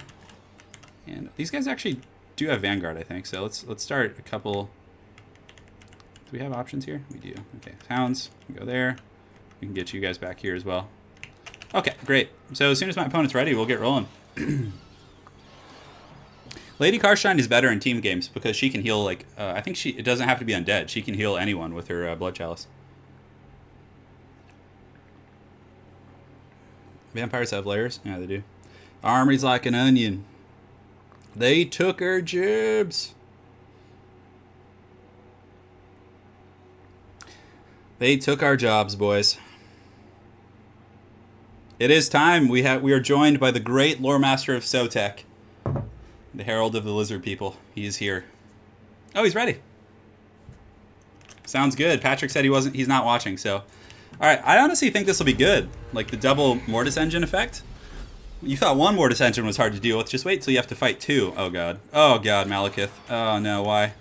And these guys actually do have Vanguard, I think. So let's start a couple. Do we have options here? We do. Okay, Hounds, we go there. We can get you guys back here as well. Okay, great. So as soon as my opponent's ready, we'll get rolling. Lady Karstein is better in team games because she can heal, like, I think it doesn't have to be undead. She can heal anyone with her Blood Chalice. Vampires have layers? Yeah, they do. Armory's like an onion. They took our jibs. They took our jobs, boys. It is time. We are joined by the great lore master of Sotek, the herald of the lizard people. He is here. Oh, he's ready. Sounds good. Patrick said he's not watching, so. All right, I honestly think this will be good. Like the double Mortis Engine effect. You thought 1 Mortis Engine was hard to deal with. Just wait till you have to fight 2. Oh, God. Oh, God, Malekith. Oh, no, why?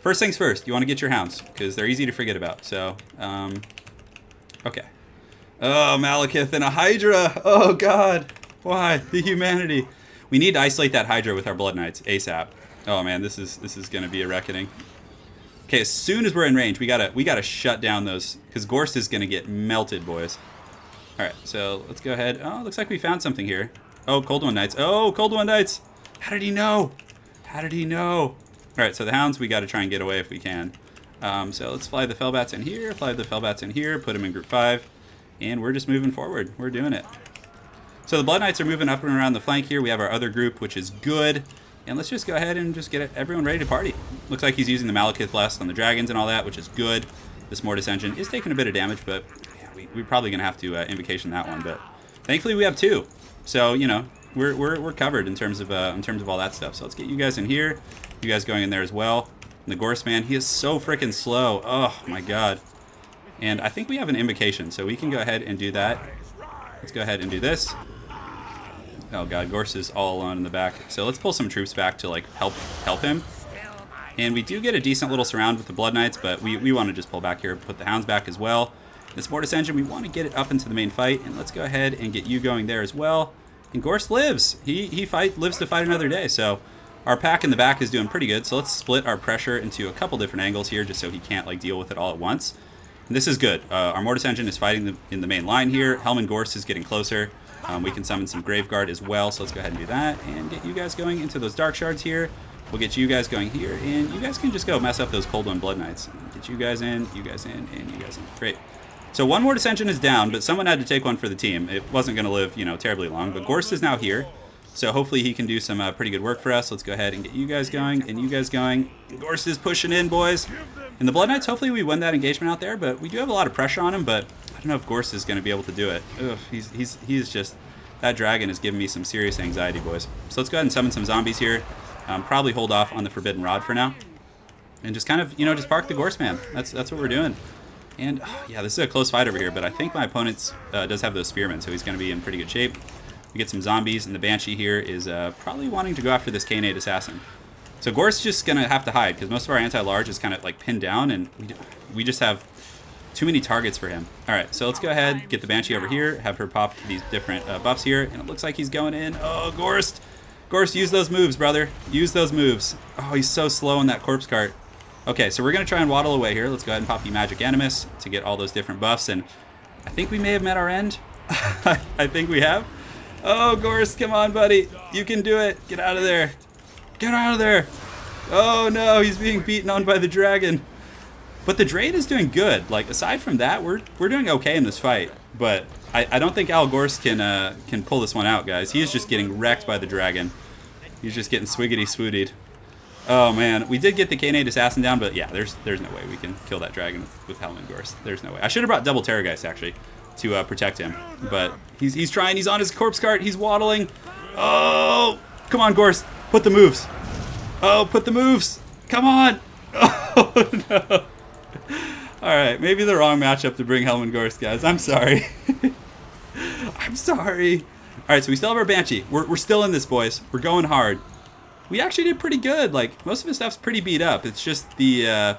First things first, you want to get your hounds, because they're easy to forget about. So, okay. Oh, Malekith and a Hydra. Oh, God. Why? The humanity. We need to isolate that Hydra with our Blood Knights ASAP. Oh, man, this is going to be a reckoning. Okay, as soon as we're in range, we gotta shut down those, because Ghorst is going to get melted, boys. All right, so let's go ahead. Oh, looks like we found something here. Oh, Cold One Knights. Oh, Cold One Knights. How did he know? How did he know? All right, so the Hounds, we got to try and get away if we can. So let's fly the Fellbats in here, fly the Fellbats in here, put them in group 5, and we're just moving forward. We're doing it. So the Blood Knights are moving up and around the flank here. We have our other group, which is good. And let's just go ahead and just get everyone ready to party. Looks like he's using the Malekith Blast on the dragons and all that, which is good. This Mortis Engine is taking a bit of damage, but yeah, we're probably going to have to Invocation that one. But thankfully we have 2. So, you know, we're covered in terms of all that stuff. So let's get you guys in here. You guys going in there as well. And the Ghorst, man, he is so freaking slow. Oh, my God. And I think we have an Invocation, so we can go ahead and do that. Let's go ahead and do this. Oh, God, Ghorst is all alone in the back. So let's pull some troops back to, like, help him. And we do get a decent little surround with the Blood Knights, but we want to just pull back here, put the Hounds back as well. This Mortis Engine, we want to get it up into the main fight, and let's go ahead and get you going there as well. And Ghorst lives. He lives to fight another day, so our pack in the back is doing pretty good. So let's split our pressure into a couple different angles here, just so he can't like deal with it all at once. And this is good. Our Mortis Engine is fighting in the main line here. Hellman Ghorst is getting closer. We can summon some Graveguard as well, so let's go ahead and do that and get you guys going into those Dark Shards here. We'll get you guys going here, and you guys can just go mess up those Cold One Blood Knights. Get you guys in, and you guys in. Great. So one Mortis Engine is down, but someone had to take one for the team. It wasn't going to live, you know, terribly long, but Ghorst is now here. So hopefully he can do some pretty good work for us. Let's go ahead and get you guys going, and you guys going. Ghorst is pushing in, boys. And the Blood Knights, hopefully we win that engagement out there, but we do have a lot of pressure on him, but I don't know if Ghorst is going to be able to do it. Ugh, he's just... That dragon is giving me some serious anxiety, boys. So let's go ahead and summon some zombies here. Probably hold off on the Forbidden Rod for now. And just kind of, you know, just park the Ghorst man. That's what we're doing. And, yeah, this is a close fight over here, but I think my opponent does have those Spearmen, so he's going to be in pretty good shape. We get some zombies, and the Banshee here is probably wanting to go after this K-Nade Assassin. So Ghorst's just going to have to hide, because most of our anti-large is kind of, like, pinned down, and we just have too many targets for him. All right, so let's go ahead, get the Banshee over here, have her pop these different buffs here, and it looks like he's going in. Oh, Ghorst! Ghorst, use those moves, brother. Use those moves. Oh, he's so slow in that corpse cart. Okay, so we're going to try and waddle away here. Let's go ahead and pop the Magic Animus to get all those different buffs, and I think we may have met our end. I think we have. Oh, Ghorst, come on, buddy. You can do it. Get out of there. Get out of there. Oh, no, he's being beaten on by the dragon. But the Drade is doing good. Like, aside from that, we're doing okay in this fight. But I don't think Al Ghorst can pull this one out, guys. He is just getting wrecked by the dragon. He's just getting swiggity-swootied. Oh, man. We did get the K-Nade Assassin down, but yeah, there's no way we can kill that dragon with Hellman Ghorst. There's no way. I should have brought double Terrorgeist, actually, to protect him. But he's trying. He's on his corpse cart. He's waddling. Oh! Come on, Ghorst. Put the moves. Oh, put the moves. Come on. Oh, no. Alright, maybe the wrong matchup to bring Hellman Ghorst, guys. I'm sorry. I'm sorry. Alright, so we still have our Banshee. We're still in this, boys. We're going hard. We actually did pretty good. Like, most of the stuff's pretty beat up. It's just the,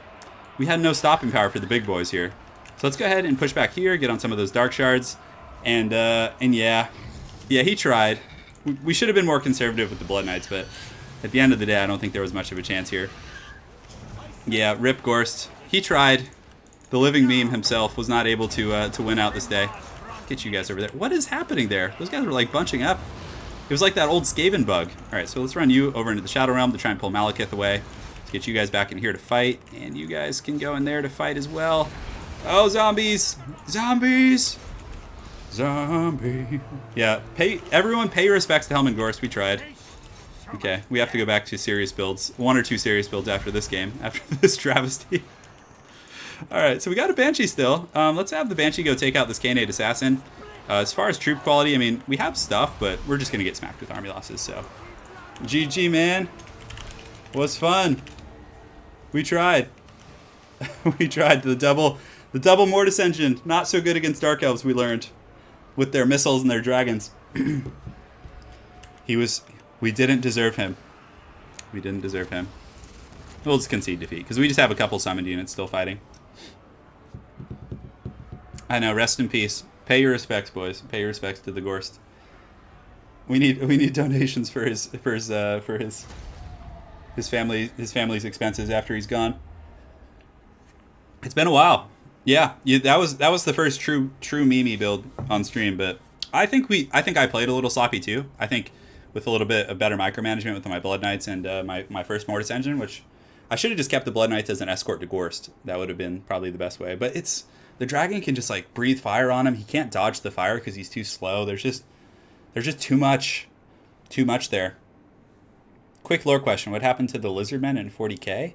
we had no stopping power for the big boys here. So let's go ahead and push back here, get on some of those Dark Shards. And yeah. Yeah, he tried. We should have been more conservative with the Blood Knights, but at the end of the day, I don't think there was much of a chance here. Yeah, rip Ghorst. He tried. The living meme himself was not able to win out this day. Get you guys over there. What is happening there? Those guys were like bunching up. It was like that old Skaven bug. Alright, so let's run you over into the Shadow Realm to try and pull Malekith away. Let's get you guys back in here to fight. And you guys can go in there to fight as well. Oh, zombies! Zombies! Zombie. Yeah, everyone pay your respects to Hellman Ghorst. We tried. Okay, we have to go back to serious builds. 1 or 2 serious builds after this game. After this travesty. Alright, so we got a Banshee still. Let's have the Banshee go take out this K-Nade Assassin. As far as troop quality, I mean, we have stuff, but we're just going to get smacked with army losses, so. GG, man. Was fun. We tried. We tried. The double Mortis Engine. Not so good against Dark Elves, we learned. With their missiles and their dragons. We didn't deserve him. We didn't deserve him. We'll just concede defeat, because we just have a couple summoned units still fighting. I know, rest in peace. Pay your respects, boys. Pay your respects to the Ghorst. We need donations for his family's expenses after he's gone. It's been a while. Yeah, that was the first true Mimi build on stream, but I think I played a little sloppy too. I think with a little bit of better micromanagement with my Blood Knights and my first Mortis Engine, which I should have just kept the Blood Knights as an escort to Ghorst. That would have been probably the best way. But the dragon can just like breathe fire on him. He can't dodge the fire because he's too slow. There's just too much there. Quick lore question: what happened to the Lizardmen in 40K?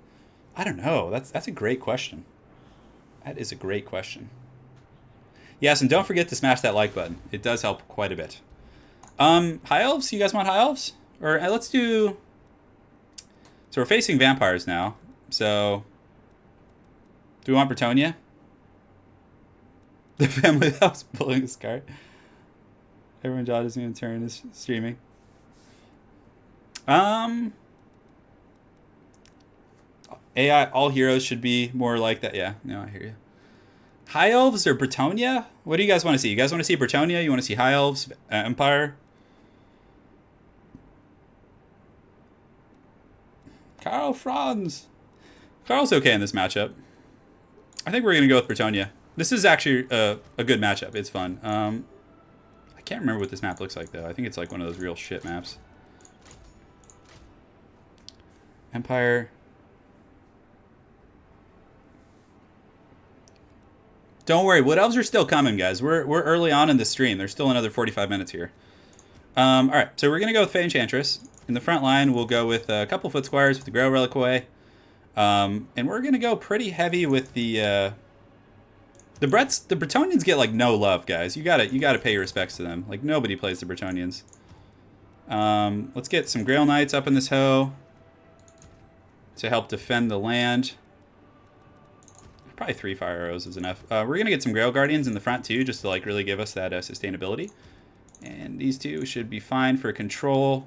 I don't know. That's a great question. That is a great question. Yes, and don't forget to smash that like button. It does help quite a bit. High Elves? You guys want High Elves? Or let's do... So we're facing vampires now. So... Do we want Bretonnia? The family that was pulling this card. Everyone John is going to turn is streaming. AI, all heroes should be more like that. Yeah, no, I hear you. High Elves or Bretonnia? What do you guys want to see? You guys want to see Bretonnia? You want to see High Elves? Empire? Karl Franz. Karl's okay in this matchup. I think we're going to go with Bretonnia. This is actually a good matchup. It's fun. I can't remember what this map looks like, though. I think it's like one of those real shit maps. Empire. Don't worry. Wood Elves are still coming, guys. We're early on in the stream. There's still another 45 minutes here. All right. So we're going to go with Fey Enchantress. In the front line, we'll go with a couple Foot Squires with the Grail Reliquary. And we're going to go pretty heavy with the Bretonnians get like no love, guys. You gotta pay your respects to them. Like nobody plays the Bretonnians. Let's get some Grail Knights up in this hoe to help defend the land. Probably 3 fire arrows is enough. We're gonna get some Grail Guardians in the front too, just to like really give us that sustainability. And these two should be fine for control.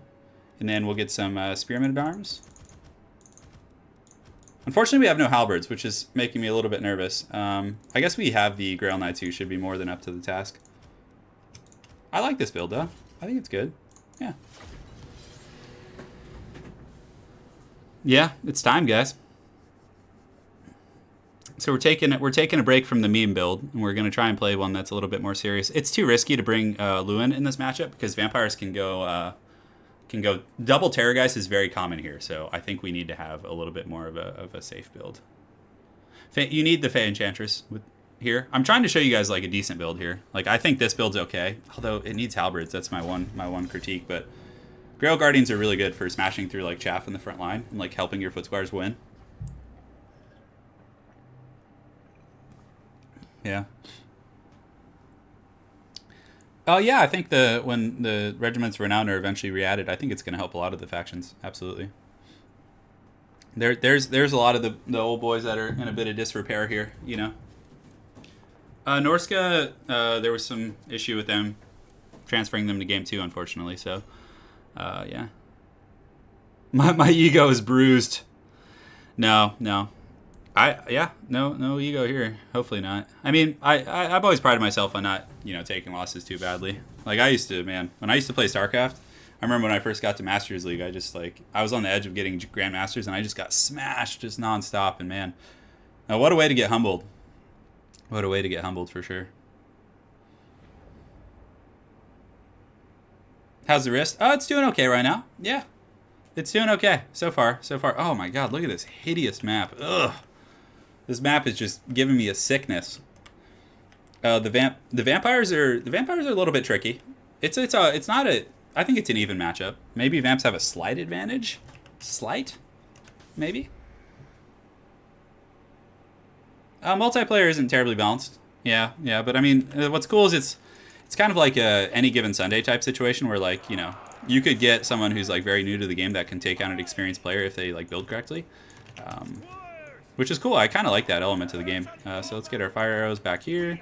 And then we'll get some Spearmen at Arms. Unfortunately, we have no halberds, which is making me a little bit nervous. I guess we have the Grail Knights who should be more than up to the task. I like this build, though. I think it's good. Yeah. Yeah, it's time, guys. So we're taking a break from the meme build, and we're going to try and play one that's a little bit more serious. It's too risky to bring Lewin in this matchup because vampires can go double Terrorgeist is very common here, so I think we need to have a little bit more of a safe build. You need the Fey Enchantress here. I'm trying to show you guys like a decent build here. Like I think this build's okay, although it needs halberds. That's my one critique. But Grail Guardians are really good for smashing through like chaff in the front line and like helping your Foot Squires win. Yeah. Oh yeah, I think when the regiments Renown are eventually re-added, I think it's going to help a lot of the factions. Absolutely. There's a lot of the old boys that are in a bit of disrepair here, you know. Norska, there was some issue with them transferring them to game 2, unfortunately. So, yeah. My ego is bruised. No. No ego here. Hopefully not. I mean, I've always prided myself on not, taking losses too badly. Like I used to, man. When I used to play StarCraft, I remember when I first got to Masters League, I was on the edge of getting Grandmasters, and I just got smashed just nonstop. And man, now what a way to get humbled. What a way to get humbled for sure. How's the wrist? Oh, it's doing okay right now. Yeah, it's doing okay so far. Oh my God, look at this hideous map. Ugh. This map is just giving me a sickness. The vampires are a little bit tricky. It's not a. I think it's an even matchup. Maybe vamps have a slight advantage. Slight, maybe. Multiplayer isn't terribly balanced. Yeah. But I mean, what's cool is it's kind of like a any given Sunday type situation where like you could get someone who's like very new to the game that can take on an experienced player if they like build correctly. Which is cool. I kind of like that element to the game. So let's get our fire arrows back here.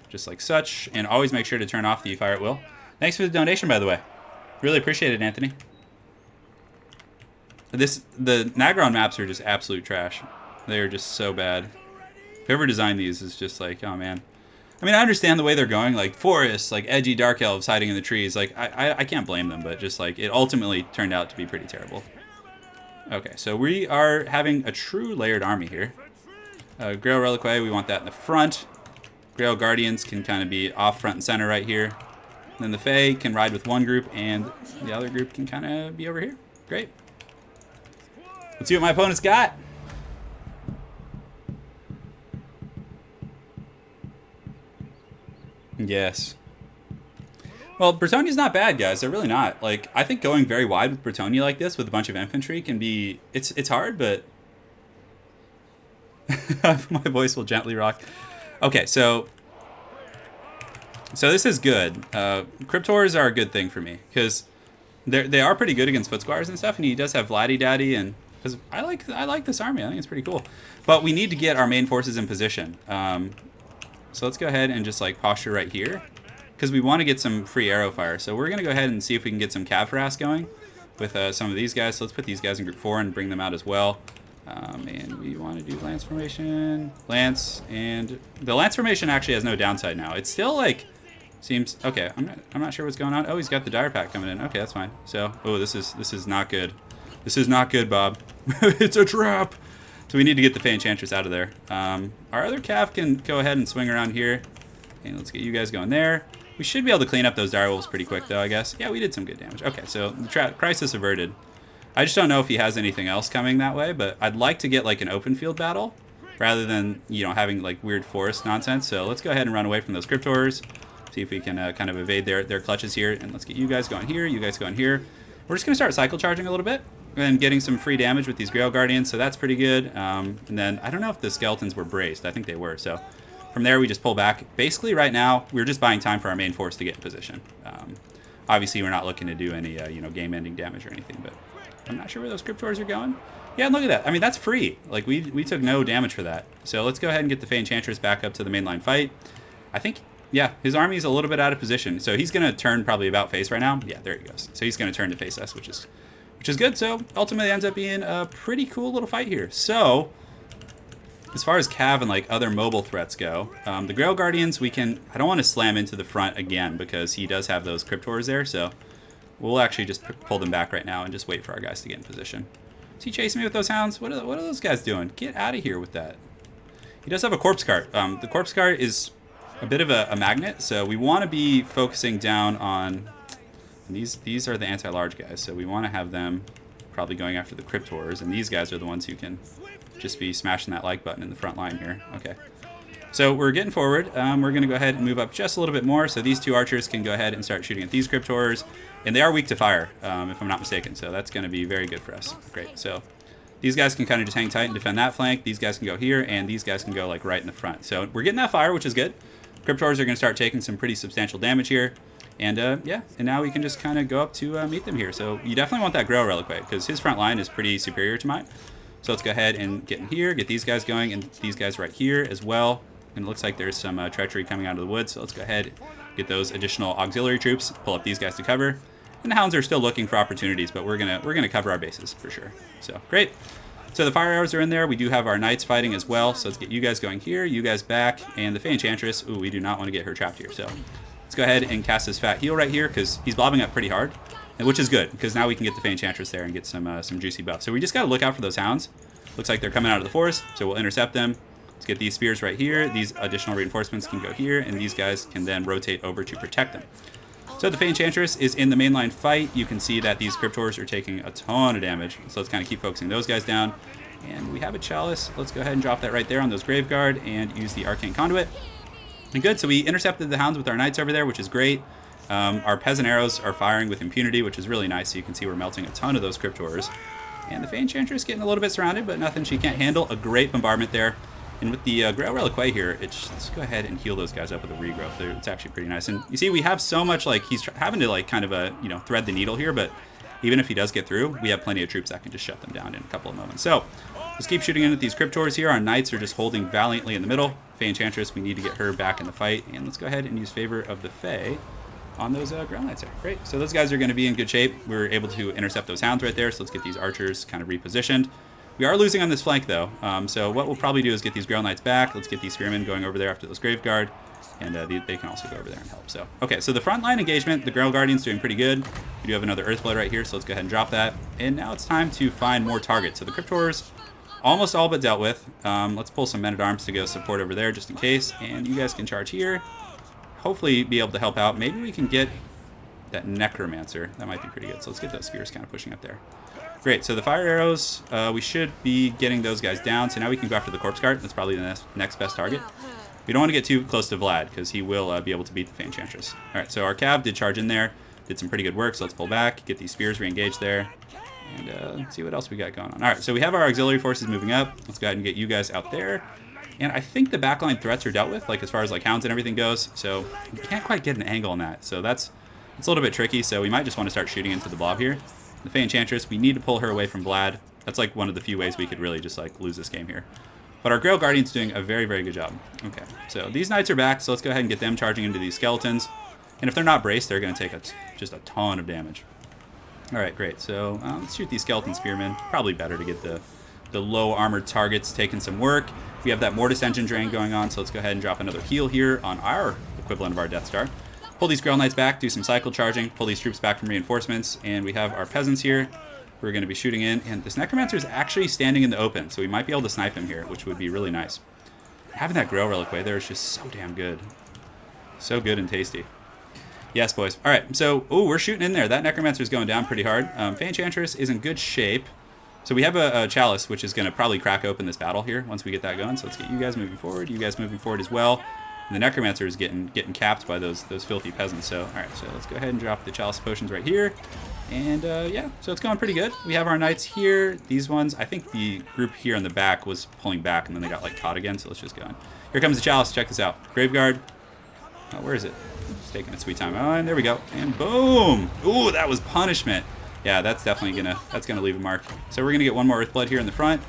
Just like such. And always make sure to turn off the fire at will. Thanks for the donation, by the way. Really appreciate it, Anthony. The Nagron maps are just absolute trash. They are just so bad. Whoever designed these is just like, oh man. I mean, I understand the way they're going. Like forests, like edgy dark elves hiding in the trees. Like I can't blame them, but just like it ultimately turned out to be pretty terrible. Okay, so we are having a true layered army here. Grail Reliquary, we want that in the front. Grail Guardians can kind of be off front and center right here. Then the Fae can ride with one group, and the other group can kind of be over here. Great. Let's see what my opponent's got. Yes. Well, Bretonnia's not bad, guys. They're really not. Like, I think going very wide with Bretonnia like this with a bunch of infantry can be... It's hard, but... My voice will gently rock. Okay, so this is good. Cryptors are a good thing for me because they are pretty good against foot squires and stuff, and he does have Vladdy Daddy, and because I like this army. I think it's pretty cool. But we need to get our main forces in position. So let's go ahead and just like posture right here because we want to get some free arrow fire. So we're gonna go ahead and see if we can get some cav harass going with some of these guys. So let's put these guys in group 4 and bring them out as well. And we want to do lance formation, lance, and the lance formation actually has no downside now. It's still like seems okay. I'm not sure what's going on. Oh, he's got the dire pack coming in. Okay, that's fine. So this is not good. This is not good, Bob. It's a trap. So we need to get the Fey Enchantress out of there. Our other cav can go ahead and swing around here, and let's get you guys going there. We should be able to clean up those dire wolves pretty quick, though. I guess. Yeah, we did some good damage. Okay, so the crisis averted. I just don't know if he has anything else coming that way, but I'd like to get like an open field battle rather than, having like weird forest nonsense. So let's go ahead and run away from those Cryptors. See if we can kind of evade their clutches here. And let's get you guys going here, you guys going here. We're just going to start cycle charging a little bit and getting some free damage with these Grail Guardians, so that's pretty good. And then I don't know if the skeletons were braced. I think they were. So from there, we just pull back. Basically, right now, we're just buying time for our main force to get in position. Obviously, we're not looking to do any game-ending damage or anything, but I'm not sure where those Cryptors are going. Yeah, and look at that. I mean, that's free. Like, we took no damage for that. So let's go ahead and get the Fey Enchantress back up to the mainline fight. I think, yeah, his army's a little bit out of position. So he's going to turn probably about face right now. Yeah, there he goes. So he's going to turn to face us, which is good. So ultimately ends up being a pretty cool little fight here. So as far as cav and like other mobile threats go, the Grail Guardians, I don't want to slam into the front again because he does have those Cryptors there. So we'll actually just pull them back right now and just wait for our guys to get in position. Is he chasing me with those hounds? What are those guys doing? Get out of here with that. He does have a corpse cart. The corpse cart is a bit of a magnet, so we want to be focusing down on these are the anti-large guys, so we want to have them probably going after the Cryptors, and these guys are the ones who can just be smashing that like button in the front line here. Okay. So we're getting forward. We're going to go ahead and move up just a little bit more, so these two archers can go ahead and start shooting at these Cryptors, and they are weak to fire, if I'm not mistaken, so that's going to be very good for us. Great. So these guys can kind of just hang tight and defend that flank. These guys can go here, and these guys can go like right in the front. So we're getting that fire, which is good. Cryptors are going to start taking some pretty substantial damage here, and yeah, and now we can just kind of go up to meet them here. So you definitely want that Grail Reliquary because his front line is pretty superior to mine. So let's go ahead and get in here, get these guys going, and these guys right here as well. And it looks like there's some treachery coming out of the woods, so let's go ahead, get those additional auxiliary troops, pull up these guys to cover. And the hounds are still looking for opportunities, but we're gonna cover our bases for sure. So great. So the fire arrows are in there. We do have our knights fighting as well. So let's get you guys going here, you guys back, and the Fey Enchantress. Ooh, we do not want to get her trapped here. So let's go ahead and cast this fat heal right here because he's blobbing up pretty hard, and which is good because now we can get the Fey Enchantress there and get some juicy buffs. So we just got to look out for those hounds. Looks like they're coming out of the forest, so we'll intercept them. Let's get these spears right here. These additional reinforcements can go here, and these guys can then rotate over to protect them. So the Fey Enchantress is in the mainline fight. You can see that these Cryptors are taking a ton of damage. So let's kind of keep focusing those guys down. And we have a Chalice. Let's go ahead and drop that right there on those Graveguard and use the Arcane Conduit. And good, so we intercepted the hounds with our knights over there, which is great. Our peasant arrows are firing with impunity, which is really nice. So you can see we're melting a ton of those Cryptors. And the Fey Enchantress getting a little bit surrounded, but nothing she can't handle. A great bombardment there. And with the Grail Reliquary here, let's go ahead and heal those guys up with a regrowth. It's actually pretty nice. And you see, we have so much, like, he's having to, like, kind of, thread the needle here. But even if he does get through, we have plenty of troops that can just shut them down in a couple of moments. So let's keep shooting in at these Cryptors here. Our knights are just holding valiantly in the middle. Fey Enchantress, we need to get her back in the fight. And let's go ahead and use Favor of the Fey on those Grail Knights there. Great. So those guys are going to be in good shape. We were able to intercept those hounds right there. So let's get these archers kind of repositioned. We are losing on this flank, though. So what we'll probably do is get these Grail Knights back. Let's get these Spearmen going over there after those Graveguard. And they can also go over there and help. So, okay, so the frontline engagement, the Grail Guardian's doing pretty good. We do have another Earthblood right here, so let's go ahead and drop that. And now it's time to find more targets. So the Cryptors, almost all but dealt with. Let's pull some Men-at-Arms to go support over there just in case. And you guys can charge here. Hopefully be able to help out. Maybe we can get that Necromancer. That might be pretty good. So let's get those spears kind of pushing up there. Great, so the fire arrows, we should be getting those guys down. So now we can go after the Corpse Cart. That's probably the next best target. We don't want to get too close to Vlad because he will be able to beat the Fey Enchantress. All right, so our Cav did charge in there, did some pretty good work. So let's pull back, get these spears re-engaged there. And let's see what else we got going on. All right, so we have our auxiliary forces moving up. Let's go ahead and get you guys out there. And I think the backline threats are dealt with, like as far as like hounds and everything goes. So we can't quite get an angle on that. So it's a little bit tricky. So we might just want to start shooting into the blob here. The Fey Enchantress, we need to pull her away from Vlad. That's like one of the few ways we could really just like lose this game here. But our Grail Guardian's doing a very, very good job. Okay, so these knights are back. So let's go ahead and get them charging into these skeletons. And if they're not braced, they're going to take just a ton of damage. All right, great. So let's shoot these skeleton spearmen. Probably better to get the low armored targets taking some work. We have that Mortis engine drain going on, so let's go ahead and drop another heal here on our equivalent of our Death Star. Pull these Grail Knights back, do some cycle charging, pull these troops back from reinforcements, and we have our peasants here who are going to be shooting in. And this Necromancer is actually standing in the open, so we might be able to snipe him here, which would be really nice. Having that Grail Relic way there is just so damn good. So good and tasty. Yes, boys. All right, so, we're shooting in there. That Necromancer is going down pretty hard. Fey Enchantress is in good shape. So we have a Chalice, which is going to probably crack open this battle here once we get that going. So let's get you guys moving forward, as well. And the Necromancer is getting capped by those filthy peasants. So, all right, so let's go ahead and drop the Chalice potions right here. And, yeah, so it's going pretty good. We have our knights here. These ones, I think the group here in the back was pulling back, and then they got, like, caught again. So let's just go on. Here comes the Chalice. Check this out. Graveguard. Oh, where is it? It's taking its sweet time. Oh, and there we go. And boom! Ooh, that was punishment. Yeah, that's definitely gonna leave a mark. So we're gonna get one more Earthblood here in the front,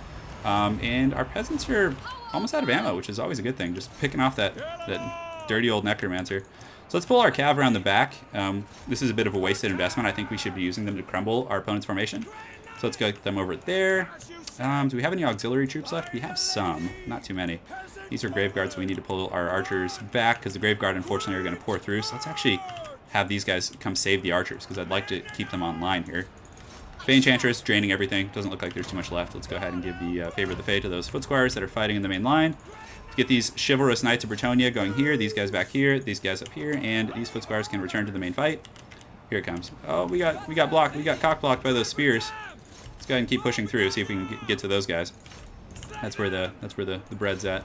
and our peasants are almost out of ammo, which is always a good thing. Just picking off that dirty old Necromancer. So let's pull our cav around the back. This is a bit of a wasted investment. I think we should be using them to crumble our opponent's formation. So let's get them over there. Do we have any auxiliary troops left? We have some, not too many. These are Graveguards, so we need to pull our archers back because the Graveguard, unfortunately, are going to pour through. So let's actually have these guys come save the archers because I'd like to keep them online here. Fey Enchantress, draining everything. Doesn't look like there's too much left. Let's go ahead and give the favor of the Fey to those foot squires that are fighting in the main line. Let's get these chivalrous Knights of Bretonnia going here, these guys back here, these guys up here, and these foot squires can return to the main fight. Here it comes. Oh, we got blocked. We got cock blocked by those spears. Let's go ahead and keep pushing through, see if we can get to those guys. That's where the bread's at.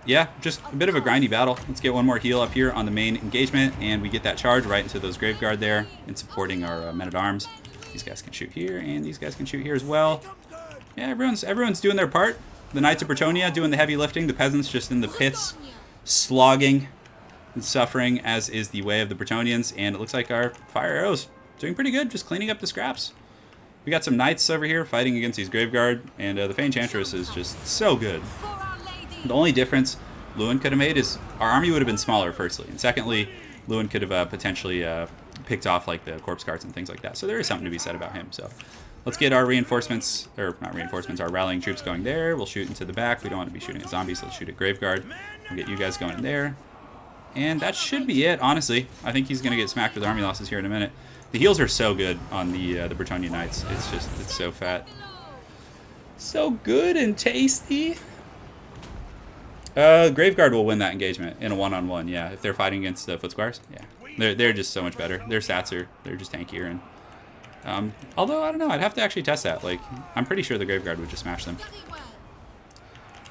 Yeah, just a bit of a grindy battle. Let's get one more heal up here on the main engagement, and we get that charge right into those Graveguard there and supporting our men-at-arms. These guys can shoot here, and these guys can shoot here as well. Yeah, everyone's doing their part. The Knights of Bretonnia doing the heavy lifting, the peasants just in the pits, slogging and suffering, as is the way of the Bretonians, and it looks like our fire arrows doing pretty good, just cleaning up the scraps. We got some Knights over here fighting against these Graveguard, and the Fey Enchantress is just so good. The only difference Lewin could have made is our army would have been smaller, firstly. And secondly, Lewin could have potentially picked off like the corpse carts and things like that. So there is something to be said about him. So let's get our reinforcements, or not reinforcements, our rallying troops going there. We'll shoot into the back. We don't want to be shooting at zombies, so let's shoot at Graveguard. We'll get you guys going in there. And that should be it, honestly. I think he's going to get smacked with army losses here in a minute. The heals are so good on the Bretonnia Knights. It's so fat. So good and tasty. Graveguard will win that engagement in a one-on-one, yeah. If they're fighting against the foot squires, yeah. They're just so much better. Their stats they're just tankier. And although, I don't know, I'd have to actually test that. Like, I'm pretty sure the Graveguard would just smash them.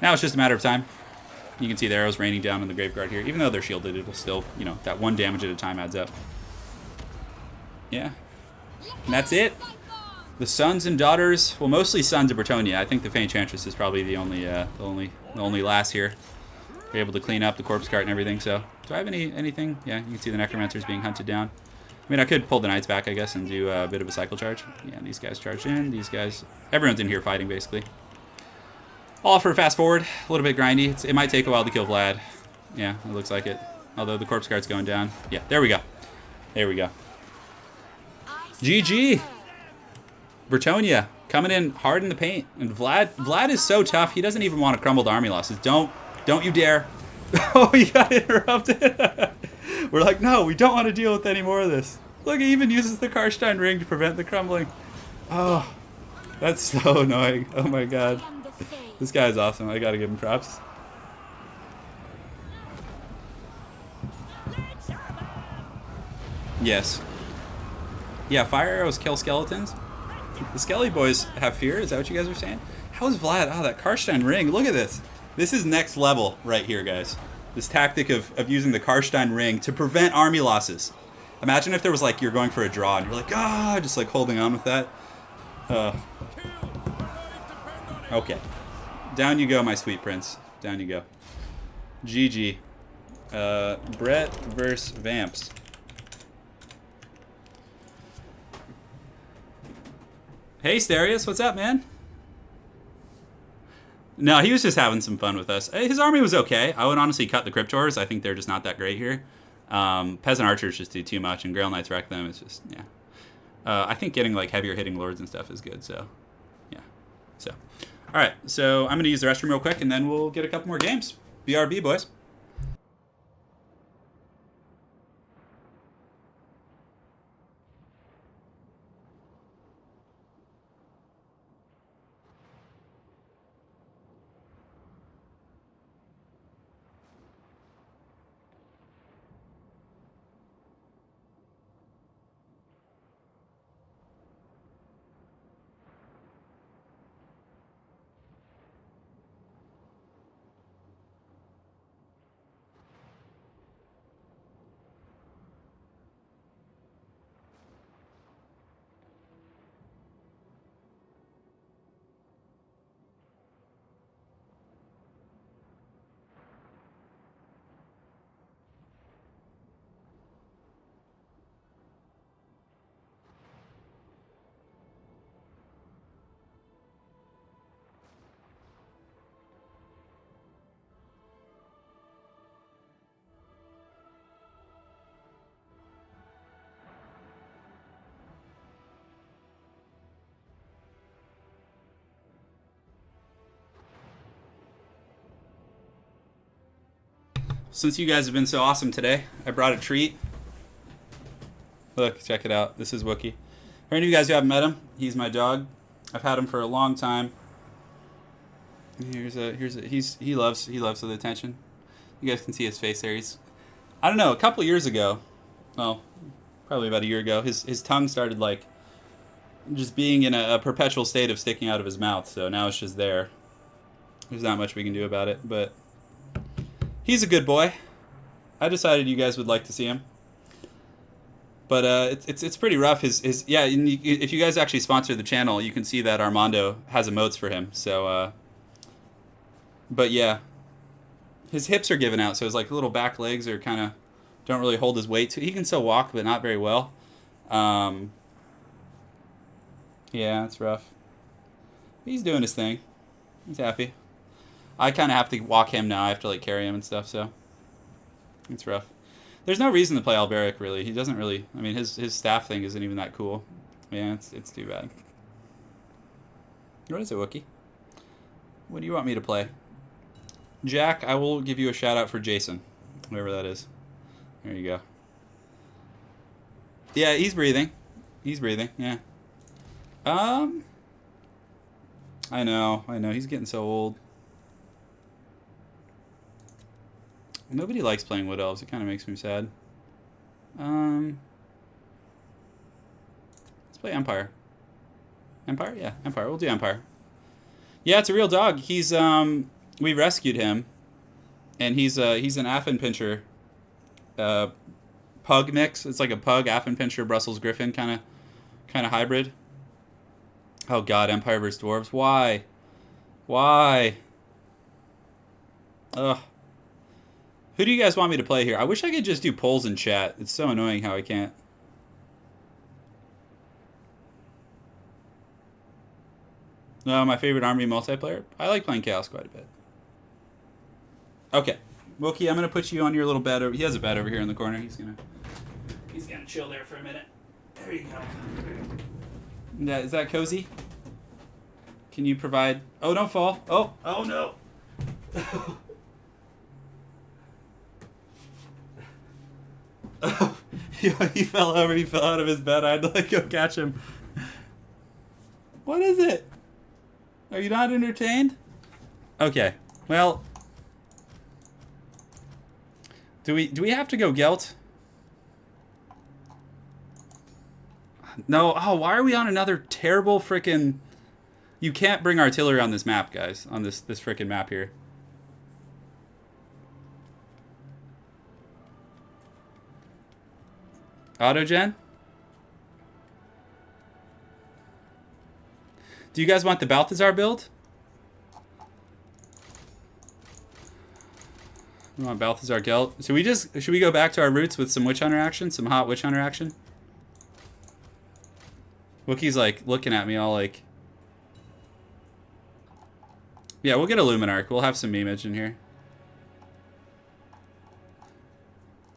Now it's just a matter of time. You can see the arrows raining down on the Graveguard here. Even though they're shielded, it'll still, you know, that one damage at a time adds up. Yeah. And that's it. The sons and daughters, well, mostly sons of Bretonnia. I think the Fey Enchantress is probably the only lass here. We're able to clean up the corpse cart and everything. So, do I have anything? Yeah, you can see the Necromancers being hunted down. I mean, I could pull the Knights back, I guess, and do a bit of a cycle charge. Yeah, these guys charged in. These guys, everyone's in here fighting, basically. All for a fast forward. A little bit grindy. It might take a while to kill Vlad. Yeah, it looks like it. Although the corpse cart's going down. Yeah, there we go. There we go. GG. Bretonnia coming in hard in the paint, and Vlad is so tough. He doesn't even want to crumble the army losses. Don't you dare! Oh, he got interrupted. We're like, no, we don't want to deal with any more of this. Look, he even uses the Karstein ring to prevent the crumbling. Oh, that's so annoying. Oh my god, this guy is awesome. I gotta give him props. Yes. Yeah, fire arrows kill skeletons. The Skelly boys have fear? Is that what you guys are saying? How is Vlad? Oh, that Karstein ring. Look at this. This is next level right here, guys. This tactic of using the Karstein ring to prevent army losses. Imagine if there was like, you're going for a draw and you're like, just like holding on with that. Okay. Down you go, my sweet prince. Down you go. GG. Brett versus Vamps. Hey, Sterius, what's up, man? No, he was just having some fun with us. His army was okay. I would honestly cut the Cryptors. I think they're just not that great here. Peasant Archers just do too much, and Grail Knights wreck them. It's just, yeah. I think getting, like, heavier hitting Lords and stuff is good, so, yeah. So, all right. So I'm going to use the restroom real quick, and then we'll get a couple more games. BRB, boys. Since you guys have been so awesome today, I brought a treat. Look, check it out. This is Wookie. For any of you guys who haven't met him, he's my dog. I've had him for a long time. He loves the attention. You guys can see his face there. I don't know, a couple years ago, well, probably about a year ago, his tongue started like just being in a perpetual state of sticking out of his mouth. So now it's just there. There's not much we can do about it, but he's a good boy. I decided you guys would like to see him. But it's pretty rough. His yeah. If you guys actually sponsor the channel, you can see that Armando has emotes for him. So, but yeah, his hips are given out, so his like little back legs are kind of don't really hold his weight. He can still walk, but not very well. Yeah, it's rough. He's doing his thing. He's happy. I kind of have to walk him now. I have to like carry him and stuff, so it's rough. There's no reason to play Alberic, really. He doesn't really... I mean, his staff thing isn't even that cool. Yeah, it's too bad. What is it, Wookie? What do you want me to play? Jack, I will give you a shout-out for Jason. Whoever that is. There you go. Yeah, he's breathing. He's breathing, yeah. I know. He's getting so old. Nobody likes playing Wood Elves. It kind of makes me sad. Let's play Empire. Empire? Yeah, Empire. We'll do Empire. Yeah, it's a real dog. He's we rescued him, and he's an Affenpinscher pug mix. It's like a pug Affenpinscher Brussels Griffin kind of hybrid. Oh God, Empire vs Dwarves. Why? Ugh. Who do you guys want me to play here? I wish I could just do polls in chat. It's so annoying how I can't. No, my favorite army multiplayer? I like playing Chaos quite a bit. Okay. Wookie, I'm going to put you on your little bed. He has a bed over here in the corner. He's going to chill there for a minute. There you go. Is that cozy? Can you provide... Oh, don't fall. Oh no. He fell over. He fell out of his bed. I had to like go catch him. What is it? Are you not entertained? Okay. Well, do we have to go Gelt? No. Oh, why are we on another terrible frickin'... You can't bring artillery on this map, guys. On this frickin' map here. Autogen? Do you guys want the Balthazar build? We want Balthazar Gelt. Should we go back to our roots with some Witch Hunter action? Some hot Witch Hunter action? Wookiee's like looking at me all like... Yeah, we'll get a Luminarch. We'll have some memeage in here.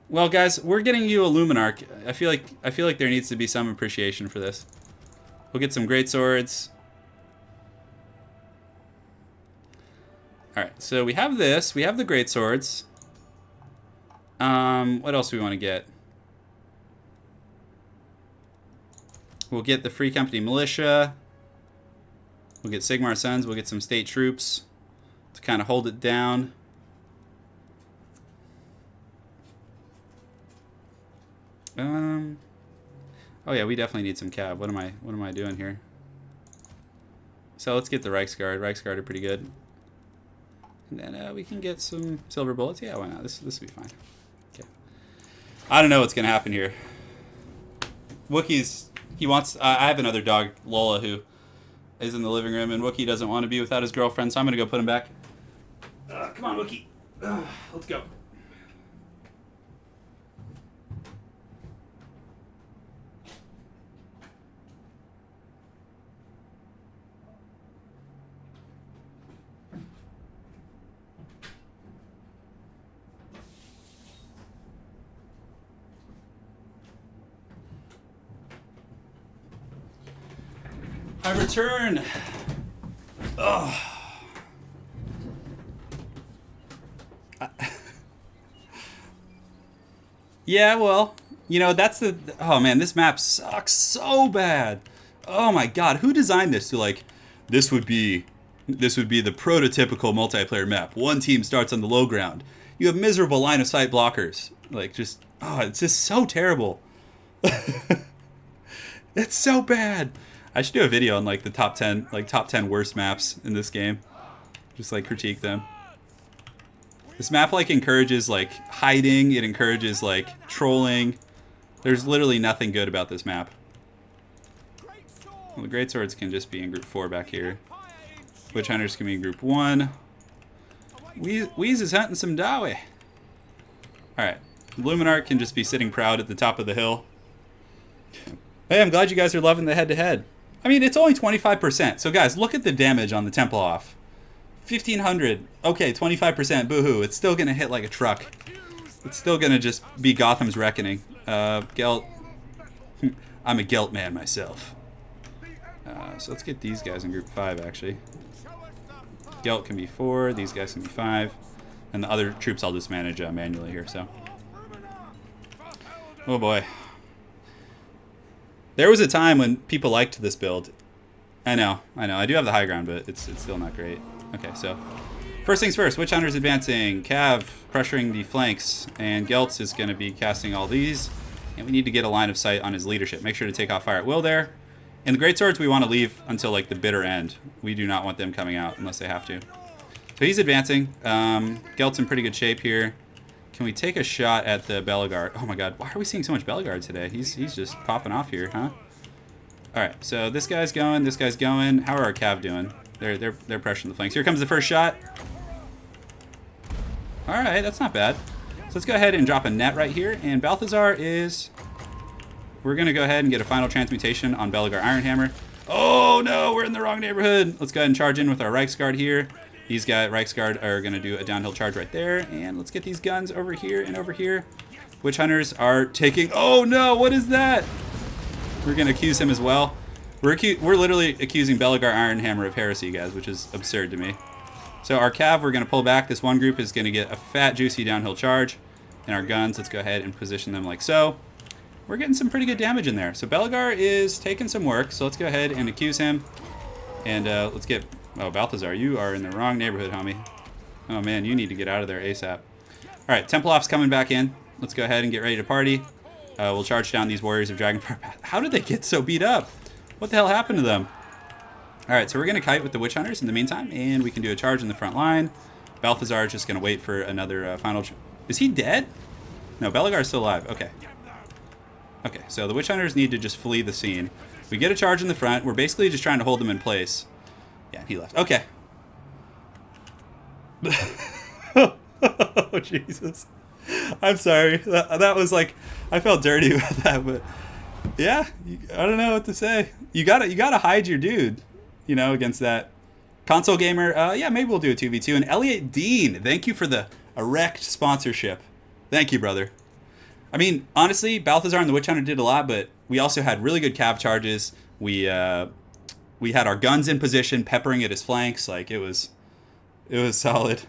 Well, guys, we're getting you a Luminarch. I feel like there needs to be some appreciation for this. We'll get some great swords. All right, so we have this. We have the great swords. What else do we want to get? We'll get the Free Company Militia. We'll get Sigmar Sons. We'll get some state troops to kind of hold it down. Oh yeah, we definitely need some cav. What am I doing here? So let's get the Reiksguard. Reiksguard are pretty good. And then we can get some silver bullets. Yeah, why not? This will be fine. Okay. I don't know what's gonna happen here. Wookiee's he wants. I have another dog, Lola, who is in the living room, and Wookiee doesn't want to be without his girlfriend, so I'm gonna go put him back. Come on, Wookiee. Let's go. I return. Oh. Yeah, well, you know, that's the... Oh, man, this map sucks so bad. Oh, my God. Who designed this to, like, this would be the prototypical multiplayer map. One team starts on the low ground. You have miserable line of sight blockers. Like, just... Oh, it's just so terrible. It's so bad. I should do a video on like the top 10 worst maps in this game. Just like critique them. This map like encourages like hiding, it encourages like trolling. There's literally nothing good about this map. Well, the great swords can just be in group 4 back here. Witch Hunters can be in group 1. Wheeze is hunting some Dawi. Alright. Luminarch can just be sitting proud at the top of the hill. Hey, I'm glad you guys are loving the head-to-head. I mean, it's only 25%. So, guys, look at the damage on the Temple off. 1,500. Okay, 25%. Boo-hoo. It's still going to hit like a truck. It's still going to just be Gotham's reckoning. Gelt. I'm a Gelt man myself. So let's get these guys in group 5, actually. Gelt can be 4. These guys can be 5. And the other troops I'll just manage manually here, so. Oh, boy. There was a time when people liked this build. I know. I do have the high ground, but it's still not great. Okay, so first things first. Witch Hunter's advancing. Cav pressuring the flanks, and Geltz is going to be casting all these. And we need to get a line of sight on his leadership. Make sure to take off fire at will there. And the great swords we want to leave until like the bitter end. We do not want them coming out unless they have to. So he's advancing. Gelt's in pretty good shape here. Can we take a shot at the Bellegarde? Oh my god, why are we seeing so much Bellegarde today? He's just popping off here, huh? Alright, so this guy's going, this guy's going. How are our Cav doing? They're pressuring the flanks. Here comes the first shot. Alright, that's not bad. So let's go ahead and drop a net right here. And Balthazar is... We're going to go ahead and get a final transmutation on Bellegarde Ironhammer. Oh no, we're in the wrong neighborhood. Let's go ahead and charge in with our Reiksguard here. These guys, Reiksguard, are going to do a downhill charge right there. And let's get these guns over here and over here. Witch Hunters are taking... Oh no, what is that? We're going to accuse him as well. We're literally accusing Bellegarde Ironhammer of heresy, guys, which is absurd to me. So our Cav, we're going to pull back. This one group is going to get a fat, juicy downhill charge. And our guns, let's go ahead and position them like so. We're getting some pretty good damage in there. So Bellegarde is taking some work. So let's go ahead and accuse him. And let's get... Oh, Balthazar, you are in the wrong neighborhood, homie. Oh, man, you need to get out of there ASAP. All right, Templeoff's coming back in. Let's go ahead and get ready to party. We'll charge down these Warriors of Dragonfire. How did they get so beat up? What the hell happened to them? All right, so we're going to kite with the Witch Hunters in the meantime, and we can do a charge in the front line. Balthazar is just going to wait for another final... Is he dead? No, Bellegarde's still alive. Okay. Okay, so the Witch Hunters need to just flee the scene. We get a charge in the front. We're basically just trying to hold them in place. Yeah, he left. Okay. Oh, Jesus. I'm sorry. That was like, I felt dirty with that, but yeah, I don't know what to say. You gotta hide your dude, you know, against that. Console gamer, yeah, maybe we'll do a 2v2. And Elliot Dean, thank you for the erect sponsorship. Thank you, brother. I mean, honestly, Balthazar and the Witch Hunter did a lot, but we also had really good cav charges. We had our guns in position, peppering at his flanks. Like, it was solid.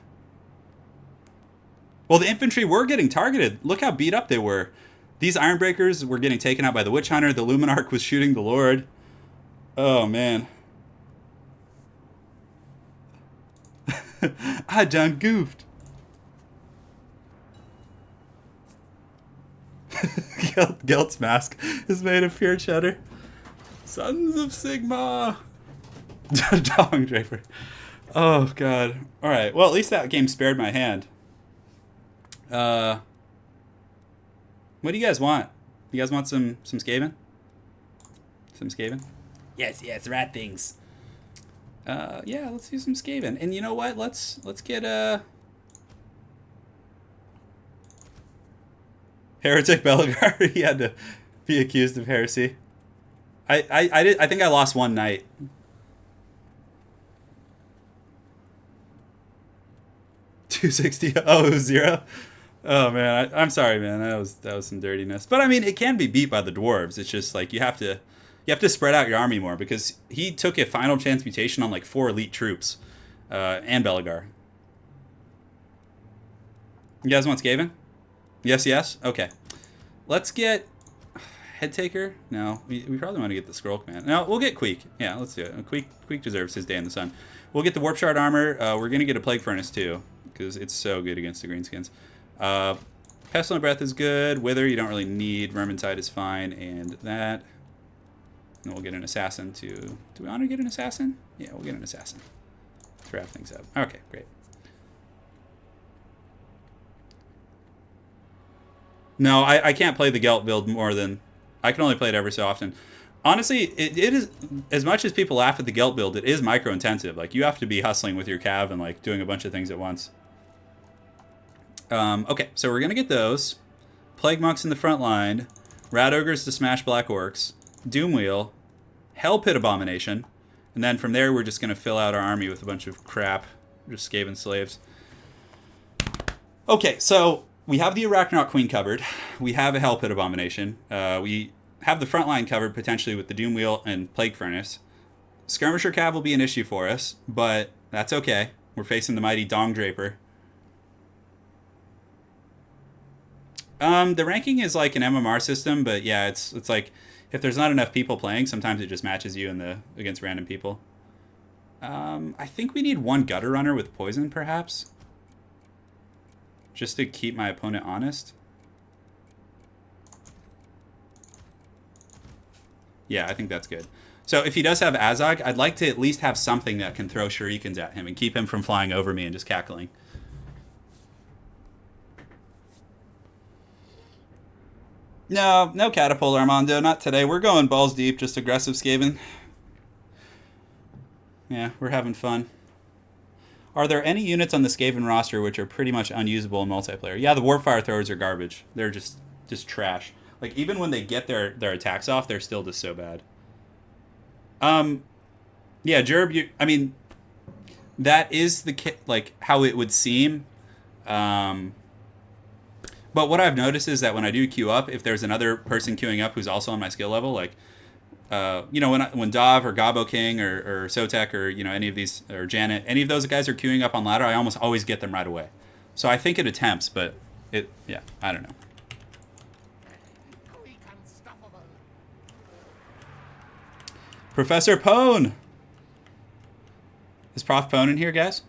Well, the infantry were getting targeted. Look how beat up they were. These Ironbreakers were getting taken out by the Witch Hunter. The Luminarch was shooting the Lord. Oh, man. I done goofed. Gelt's mask is made of pure cheddar. Sons of Sigma. Dong Draper. Oh, God. All right. Well, at least that game spared my hand. What do you guys want? You guys want some Skaven? Some Skaven? Yes, rat things. Yeah, let's do some Skaven. And you know what? Let's get Heretic Belgar. He had to be accused of heresy. I think I lost one night. $260. Oh, it was 0. Oh man, I'm sorry, man. That was some dirtiness. But I mean, it can be beat by the dwarves. It's just like you have to spread out your army more, because he took a final chance mutation on like 4 elite troops, and Belagar. You guys want Skaven? Yes. Okay. Let's get Head Taker. No, we probably want to get the Scroll Command. No, we'll get Queek. Yeah, let's do it. Queek deserves his day in the sun. We'll get the Warp Shard armor. We're gonna get a Plague Furnace too, because it's so good against the Greenskins. Pestilent Breath is good. Wither, you don't really need. Vermintide is fine, and that. And we'll get an Assassin too. Do we want to get an Assassin? Yeah, we'll get an Assassin. Let's wrap things up. Okay, great. No, I can't play the Gelt build more than... I can only play it every so often. Honestly, it is... As much as people laugh at the Gelt build, it is micro-intensive. Like, you have to be hustling with your cav and, like, doing a bunch of things at once. Okay, so we're going to get those. Plague Monks in the front line. Rat Ogres to smash Black Orcs. Doomwheel. Hell Pit Abomination. And then from there, we're just going to fill out our army with a bunch of crap. Just Skaven slaves. Okay, so we have the Arachnaut Queen covered. We have a Hell Pit Abomination. We have the front line covered potentially with the Doomwheel and Plague Furnace. Skirmisher Cav will be an issue for us, but that's okay. We're facing the mighty Dong Draper. The ranking is like an MMR system, but yeah, it's like if there's not enough people playing, sometimes it just matches you against random people. I think we need 1 Gutter Runner with poison, perhaps, just to keep my opponent honest. Yeah, I think that's good. So if he does have Azog, I'd like to at least have something that can throw shurikens at him and keep him from flying over me and just cackling. No catapult, Armando. Not today. We're going balls deep, just aggressive Skaven. Yeah, we're having fun. Are there any units on the Skaven roster which are pretty much unusable in multiplayer? Yeah, the Warpfire Throwers are garbage. They're just trash. Like, even when they get their attacks off, they're still just so bad. Yeah, Jerb, I mean, that is like how it would seem. But what I've noticed is that when I do queue up, if there's another person queuing up who's also on my skill level, like, you know, when Dav or Gabo King or Sotek or, you know, any of these, or Janet, any of those guys are queuing up on ladder, I almost always get them right away. So I think it attempts, but yeah, I don't know. Professor Pone! Is Prof Pone in here, guys?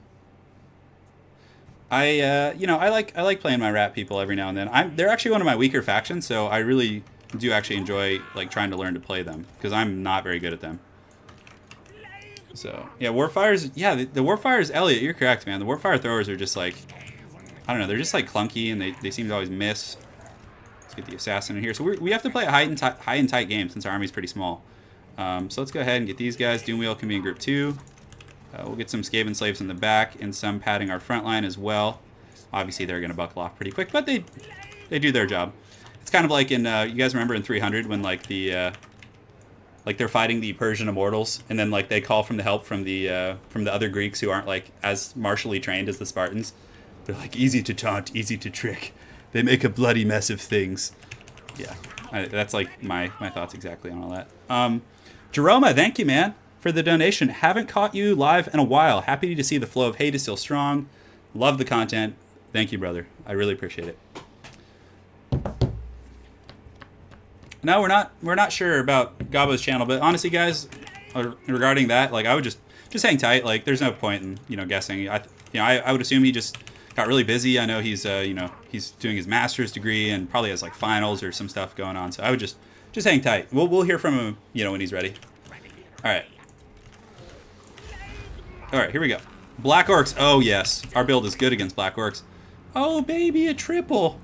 You know, I like playing my rat people every now and then. They're actually one of my weaker factions, so I really do actually enjoy like trying to learn to play them, because I'm not very good at them. So yeah, Warfires. Yeah, the Warfires. Elliot, you're correct, man. The Warfire throwers are just like, I don't know. They're just like clunky, and they seem to always miss. Let's get the assassin in here. So we have to play a high and tight game since our army's pretty small. So let's go ahead and get these guys. Doomwheel can be in group 2. We'll get some Skaven slaves in the back and some padding our front line as well. Obviously, they're going to buckle off pretty quick, but they do their job. It's kind of like in, you guys remember in 300 when like the, like they're fighting the Persian immortals, and then like they call from the help from the other Greeks who aren't like as martially trained as the Spartans. They're like easy to taunt, easy to trick. They make a bloody mess of things. Yeah, that's like my thoughts exactly on all that. Jeroma, thank you, man, for the donation. Haven't caught you live in a while. Happy to see the flow of hate is still strong. Love the content. Thank you, brother. I really appreciate it. No, we're not sure about Gabbo's channel, but honestly, guys, regarding that, like I would just hang tight. Like there's no point in guessing. I would assume he just got really busy. I know he's he's doing his master's degree and probably has like finals or some stuff going on. So I would just hang tight. We'll hear from him, when he's ready. All right. All right, here we go. Black Orcs. Oh yes, our build is good against Black Orcs. Oh baby, a triple.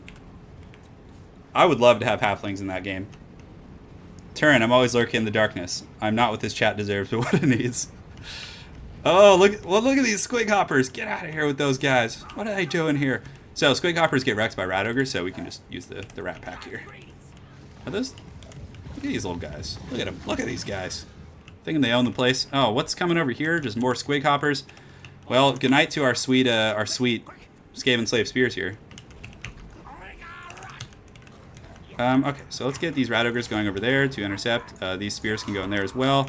I would love to have halflings in that game. Turin, I'm always lurking in the darkness. I'm not what this chat deserves, but what it needs. Oh, look at these squig hoppers. Get out of here with those guys. What are they doing here? So squig hoppers get wrecked by rat ogres, so we can just use the rat pack here. Are those? Look at these little guys. Look at them. Look at these guys. Thinking they own the place. Oh, what's coming over here? Just more squig hoppers. Well, good night to our sweet Skaven slave spears here. Okay, so let's get these rat ogres going over there to intercept. These spears can go in there as well.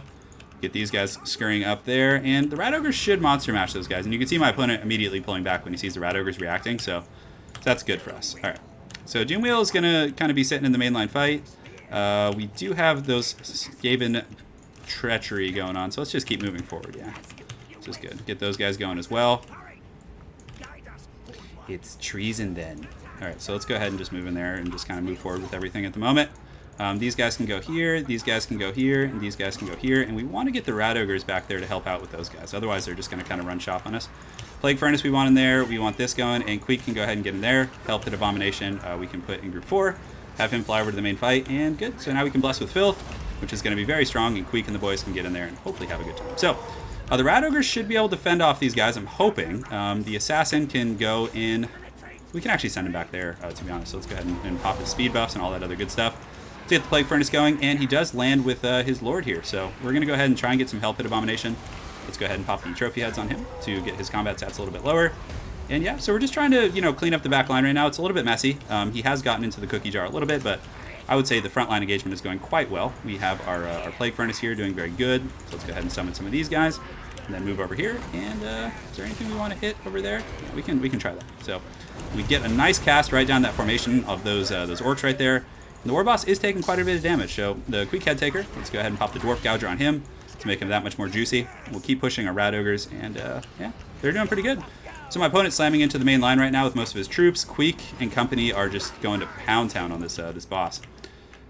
Get these guys scurrying up there, and the rat ogres should monster mash those guys. And you can see my opponent immediately pulling back when he sees the rat ogres reacting, so that's good for us. All right, so Doomwheel is gonna kind of be sitting in the mainline fight. We do have those Skaven treachery going on, so let's just keep moving forward. Yeah, this is good. Get those guys going as well. It's treason then. All right, so let's go ahead and just move in there and just kind of move forward with everything at the moment. These guys can go here, these guys can go here, and these guys can go here, and we want to get the rat ogres back there to help out with those guys. Otherwise, they're just going to kind of run shop on us. Plague Furnace we want in there, we want this going, and Queek can go ahead and get in there. Help at Abomination we can put in group 4, have him fly over to the main fight, and good. So now we can bless with Filth, which is going to be very strong, and Queek and the boys can get in there and hopefully have a good time. So the rat ogres should be able to fend off these guys, I'm hoping. The assassin can go in. We can actually send him back there, to be honest. So let's go ahead and pop his speed buffs and all that other good stuff. Let's get the Plague Furnace going, and he does land with his Lord here. So we're going to go ahead and try and get some help at Abomination. Let's go ahead and pop the trophy heads on him to get his combat stats a little bit lower. And yeah, so we're just trying to, clean up the back line right now. It's a little bit messy. He has gotten into the cookie jar a little bit, but I would say the front line engagement is going quite well. We have our Plague Furnace here doing very good. So let's go ahead and summon some of these guys. And then move over here, and is there anything we want to hit over there? Yeah, we can try that. So we get a nice cast right down that formation of those orcs right there. And the war boss is taking quite a bit of damage. So the quick head taker, let's go ahead and pop the dwarf gouger on him to make him that much more juicy. We'll keep pushing our rat ogres, and yeah, they're doing pretty good. So my opponent's slamming into the main line right now with most of his troops. Queek and company are just going to pound town on this boss.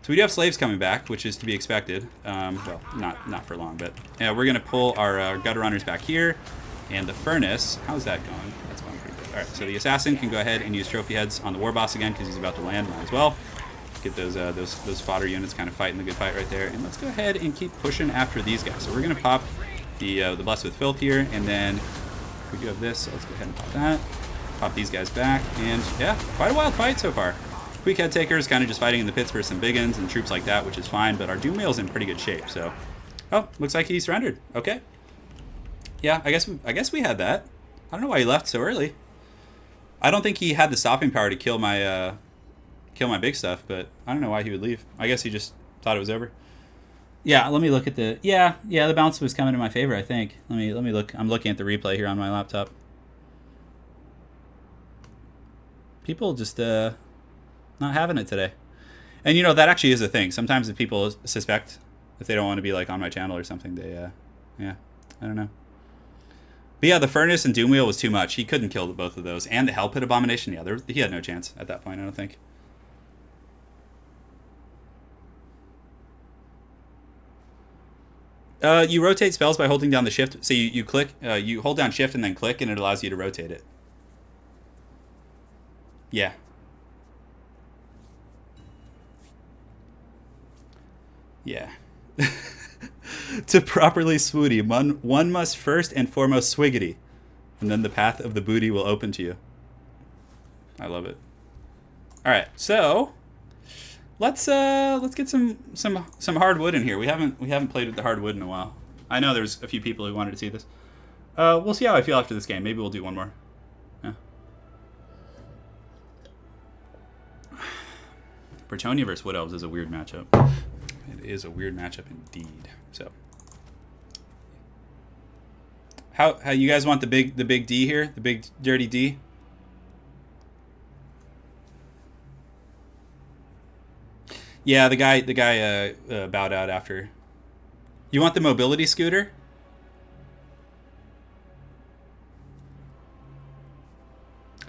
So we do have slaves coming back, which is to be expected. Well, not for long, but yeah, we're going to pull our gutter runners back here. And the furnace, how's that going? That's going pretty good. All right, so the assassin can go ahead and use trophy heads on the war boss again because he's about to land. Might as well get those fodder units kind of fighting the good fight right there. And let's go ahead and keep pushing after these guys. So we're going to pop the bless with filth here, and then we do have this. So let's go ahead and pop that. Pop these guys back, and yeah, quite a wild fight so far. Quick head taker is kind of just fighting in the pits for some big uns and troops like that, which is fine, but our Doomwheel's in pretty good shape, so. Oh, looks like he surrendered. Okay. Yeah, I guess we had that. I don't know why he left so early. I don't think he had the stopping power to kill my big stuff, but I don't know why he would leave. I guess he just thought it was over. Yeah, let me look at the the bounce was coming in my favor, I think. Let me look. I'm looking at the replay here on my laptop. People just not having it today. And that actually is a thing. Sometimes if people suspect, if they don't want to be like on my channel or something, they yeah, I don't know. But yeah, the furnace and Doomwheel was too much. He couldn't kill both of those. And the Hell Pit Abomination, yeah, he had no chance at that point, I don't think. You rotate spells by holding down the shift. So you click, you hold down shift and then click, and it allows you to rotate it. Yeah. Yeah. To properly swooty, one must first and foremost swiggity, and then the path of the booty will open to you. I love it. All right, so let's get some hardwood in here. We haven't played with the hardwood in a while. I know there's a few people who wanted to see this. We'll see how I feel after this game. Maybe we'll do one more. Yeah. Bretonnia versus Wood Elves is a weird matchup. It is a weird matchup indeed. So, how you guys want the big D here? The big dirty D? Yeah, the guy bowed out after. You want the mobility scooter?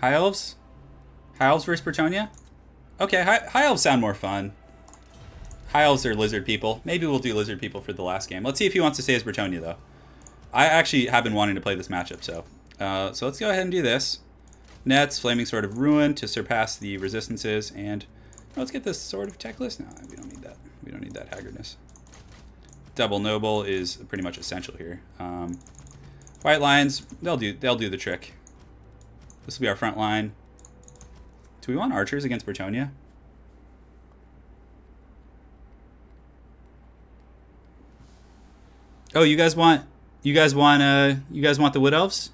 High Elves? High Elves versus Bretonnia? Okay, High Elves sound more fun. High Elves are lizard people. Maybe we'll do lizard people for the last game. Let's see if he wants to stay as Bretonnia, though. I actually have been wanting to play this matchup, so let's go ahead and do this. Nets, Flaming Sword of Ruin to surpass the resistances, and let's get this Sword of Techless. No, we don't need that. We don't need that haggardness. Double Noble is pretty much essential here. White Lions, they'll do the trick. This will be our front line. Do we want archers against Bretonnia? Oh, you guys want the Wood Elves?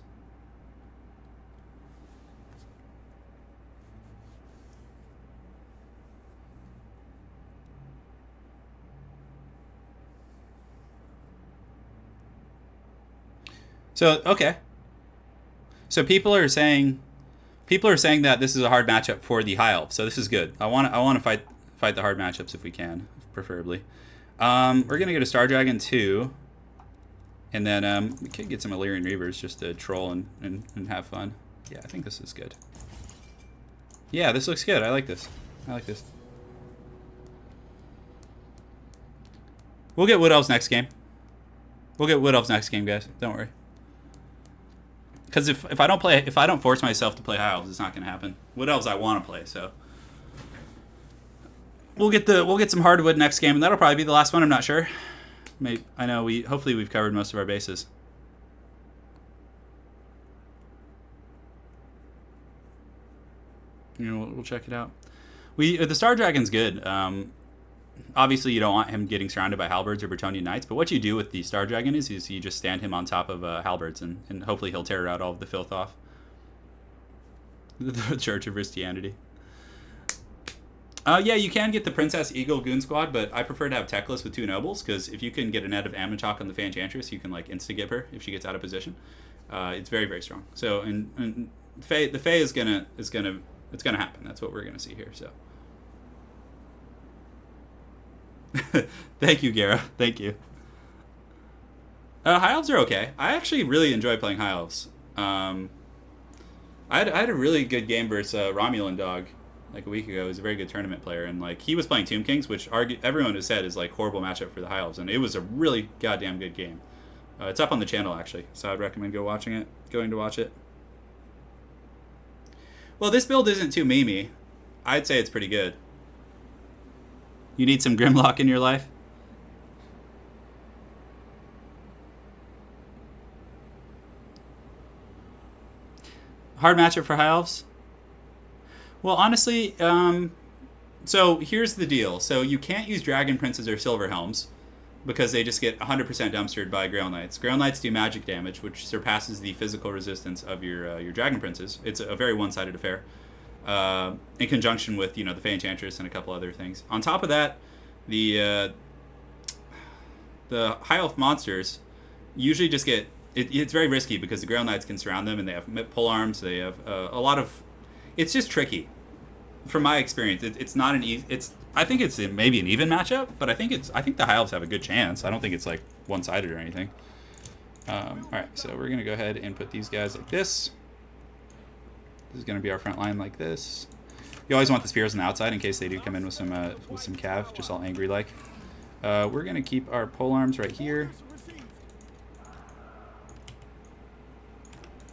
So, okay. So people are saying that this is a hard matchup for the High Elves. So this is good. I want to fight the hard matchups if we can, preferably. We're going to get a Star Dragon 2. And then we could get some Illyrian Reavers just to troll and have fun. Yeah, I think this is good. Yeah, this looks good. I like this. I like this. We'll get Wood Elves next game. We'll get Wood Elves next game, guys. Don't worry. Because if I don't force myself to play High Elves, it's not going to happen. Wood Elves I want to play, so we'll get some hardwood next game, and that'll probably be the last one. I'm not sure. Maybe, I know hopefully we've covered most of our bases. You know, we'll check it out. The Star Dragon's good. Obviously, you don't want him getting surrounded by halberds or Bretonnian knights, but what you do with the Star Dragon is you just stand him on top of halberds, and hopefully he'll tear out all of the filth off. The Church of Christianity. Yeah, you can get the Princess Eagle Goon Squad, but I prefer to have Techless with 2 nobles, because if you can get a net of Amachok on the Fan Enchantress, you can like insta-gib her if she gets out of position. It's very, very strong. So, and the Fae is gonna happen. That's what we're gonna see here. So, thank you, Gara. Thank you. High Elves are okay. I actually really enjoy playing High Elves. I had a really good game versus Romulan Dog like a week ago. He was a very good tournament player, and like he was playing Tomb Kings, which everyone has said is like horrible matchup for the High Elves, and it was a really goddamn good game. It's up on the channel actually, so I'd recommend going to watch it. Well, this build isn't too memey. I'd say it's pretty good. You need some Grimlock in your life? Hard matchup for High Elves? Well, honestly, so here's the deal. So you can't use Dragon Princes or Silver Helms because they just get 100% dumpstered by Grail Knights. Grail Knights do magic damage, which surpasses the physical resistance of your Dragon Princes. It's a very one-sided affair. In conjunction with the Fan Enchantress and a couple other things. On top of that, the High Elf monsters usually just get it's very risky because the Grail Knights can surround them, and they have pole arms. They have a lot of. It's just tricky. From my experience, it's not an easy. I think it's maybe an even matchup, but I think the High Elves have a good chance. I don't think it's like one-sided or anything. All right, so we're gonna go ahead and put these guys like this. This is going to be our front line like this. You always want the spears on the outside in case they do come in with some cav, just all angry like. We're going to keep our pole arms right here.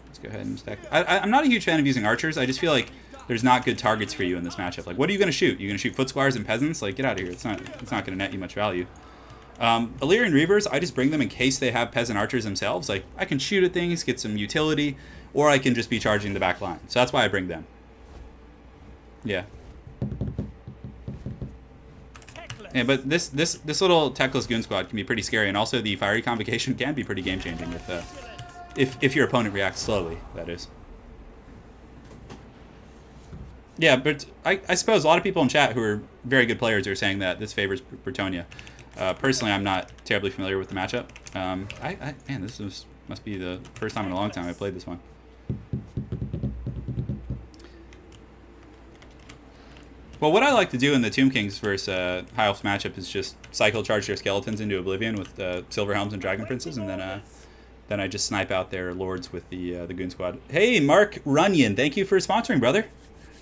Let's go ahead and stack. I'm not a huge fan of using archers. I just feel like there's not good targets for you in this matchup. Like, what are you going to shoot? You're going to shoot foot squires and peasants? Like, get out of here. It's not going to net you much value. Illyrian Reavers, I just bring them in case they have peasant archers themselves. Like, I can shoot at things, get some utility, or I can just be charging the back line. So that's why I bring them. Yeah. Yeah, but this little techless goon squad can be pretty scary, and also the fiery convocation can be pretty game changing if your opponent reacts slowly. That is. Yeah, but I suppose a lot of people in chat who are very good players are saying that this favors Bretonnia. Personally, I'm not terribly familiar with the matchup. Man, must be the first time in a long time I played this one. Well, what I like to do in the Tomb Kings versus High Elves matchup is just cycle charge their skeletons into oblivion with Silver Helms and Dragon Princes, and then I just snipe out their lords with the Goon Squad. Hey, Mark Runyon, thank you for sponsoring, brother.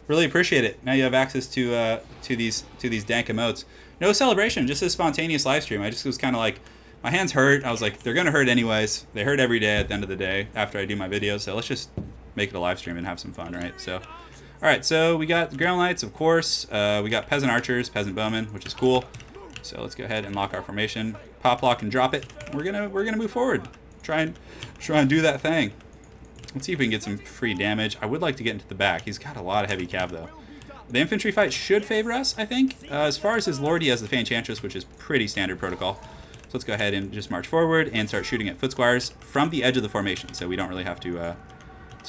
Really appreciate it. Now you have access to these dank emotes. No celebration, just a spontaneous live stream. I just was kind of like, my hands hurt. I was like, they're gonna hurt anyways. They hurt every day at the end of the day after I do my videos. So let's just make it a live stream and have some fun, right? So. All right, so we got the Grail Knights, of course. We got Peasant Archers, Peasant Bowmen, which is cool. So let's go ahead and lock our formation. Pop, lock, and drop it. We're gonna move forward. Try and do that thing. Let's see if we can get some free damage. I would like to get into the back. He's got a lot of heavy cav though. The infantry fight should favor us, I think. As far as his lord, he has the Enchantress, which is pretty standard protocol. So let's go ahead and just march forward and start shooting at foot squires from the edge of the formation. So we don't really have to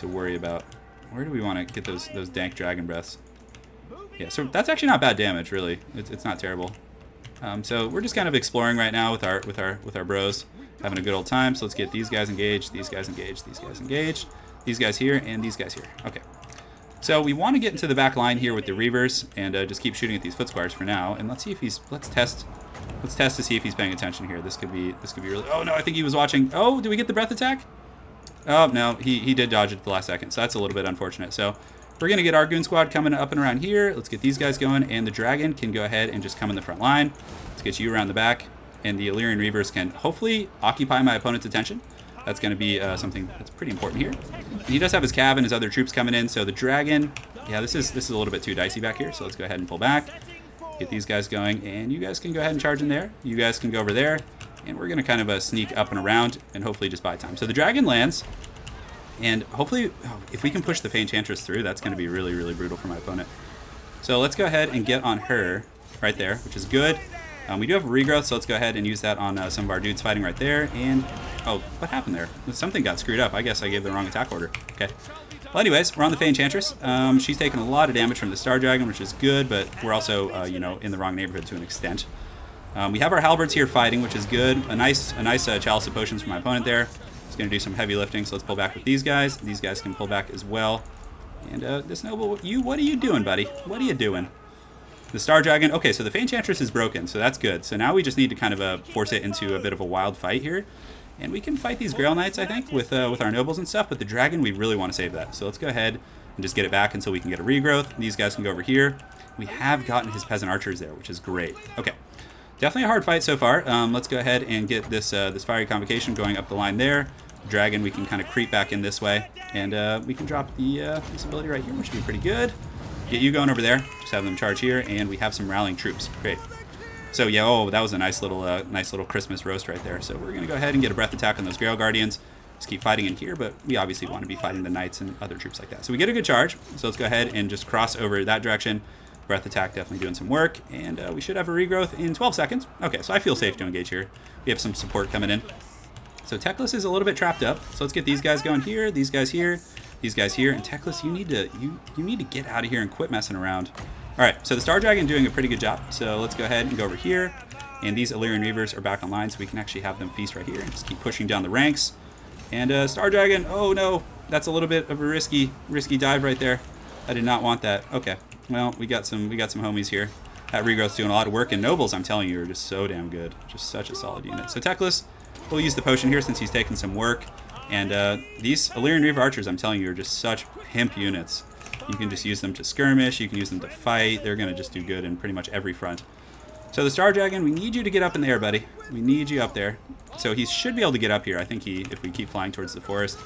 worry about. Where do we want to get those dank dragon breaths? Yeah, so that's actually not bad damage, really. It's not terrible. So we're just kind of exploring right now with our bros, having a good old time. So let's get these guys engaged, these guys engaged, these guys engaged, these guys here, and these guys here. Okay. So we want to get into the back line here with the Reavers and just keep shooting at these foot squires for now. And let's see if let's test to see if he's paying attention here. This could be really. Oh no, I think he was watching. Oh, did we get the breath attack? Oh, no, he did dodge it at the last second, so that's a little bit unfortunate. So we're going to get our Goon Squad coming up and around here. Let's get these guys going, and the Dragon can go ahead and just come in the front line. Let's get you around the back, and the Illyrian Reavers can hopefully occupy my opponent's attention. That's going to be something that's pretty important here. And he does have his cav and his other troops coming in, so the Dragon, yeah, this is a little bit too dicey back here, so let's go ahead and pull back. Get these guys going, and you guys can go ahead and charge in there. You guys can go over there. And we're going to kind of sneak up and around and hopefully just buy time. So the Dragon lands. And hopefully, if we can push the Enchantress through, that's going to be really, really brutal for my opponent. So let's go ahead and get on her right there, which is good. We do have a regrowth, so let's go ahead and use that on some of our dudes fighting right there. And, oh, what happened there? Something got screwed up. I guess I gave the wrong attack order. Okay. Well, anyways, we're on the Enchantress. She's taking a lot of damage from the Star Dragon, which is good, but we're also, in the wrong neighborhood to an extent. We have our Halberds here fighting, which is good. A nice Chalice of Potions from my opponent there. He's going to do some heavy lifting, so let's pull back with these guys. These guys can pull back as well. And this noble, what are you doing, buddy? What are you doing? The Star Dragon. Okay, so the Enchantress is broken, so that's good. So now we just need to kind of force it into a bit of a wild fight here. And we can fight these Grail Knights, I think, with our nobles and stuff. But the Dragon, we really want to save that. So let's go ahead and just get it back until we can get a regrowth. These guys can go over here. We have gotten his Peasant Archers there, which is great. Okay. Definitely a hard fight so far. Let's go ahead and get this Fiery Convocation going up the line there. Dragon, we can kind of creep back in this way. And we can drop this ability right here, which should be pretty good. Get you going over there. Just have them charge here. And we have some rallying troops. Great. So, yeah, oh, that was a nice little Christmas roast right there. So we're going to go ahead and get a breath attack on those Grail Guardians. Just keep fighting in here, but we obviously want to be fighting the Knights and other troops like that. So we get a good charge. So let's go ahead and just cross over that direction. Breath attack definitely doing some work, and we should have a regrowth in 12 seconds. Okay, so I feel safe to engage here. We have some support coming in. So Teclis is a little bit trapped up. So let's get these guys going here, these guys here, these guys here, and Teclis, you need to get out of here and quit messing around. All right, so the Star Dragon doing a pretty good job. So let's go ahead and go over here, and these Illyrian Reavers are back online, so we can actually have them feast right here and just keep pushing down the ranks. And Star Dragon, oh no, that's a little bit of a risky dive right there. I did not want that. Okay. Well, we got some homies here. That regrowth's doing a lot of work, and nobles, I'm telling you, are just so damn good. Just such a solid unit. So Teclis, we'll use the potion here since he's taking some work. And these Illyrian Reaver archers, I'm telling you, are just such pimp units. You can just use them to skirmish. You can use them to fight. They're going to just do good in pretty much every front. So the Star Dragon, we need you to get up in the air, buddy. We need you up there. So he should be able to get up here. I think if we keep flying towards the forest.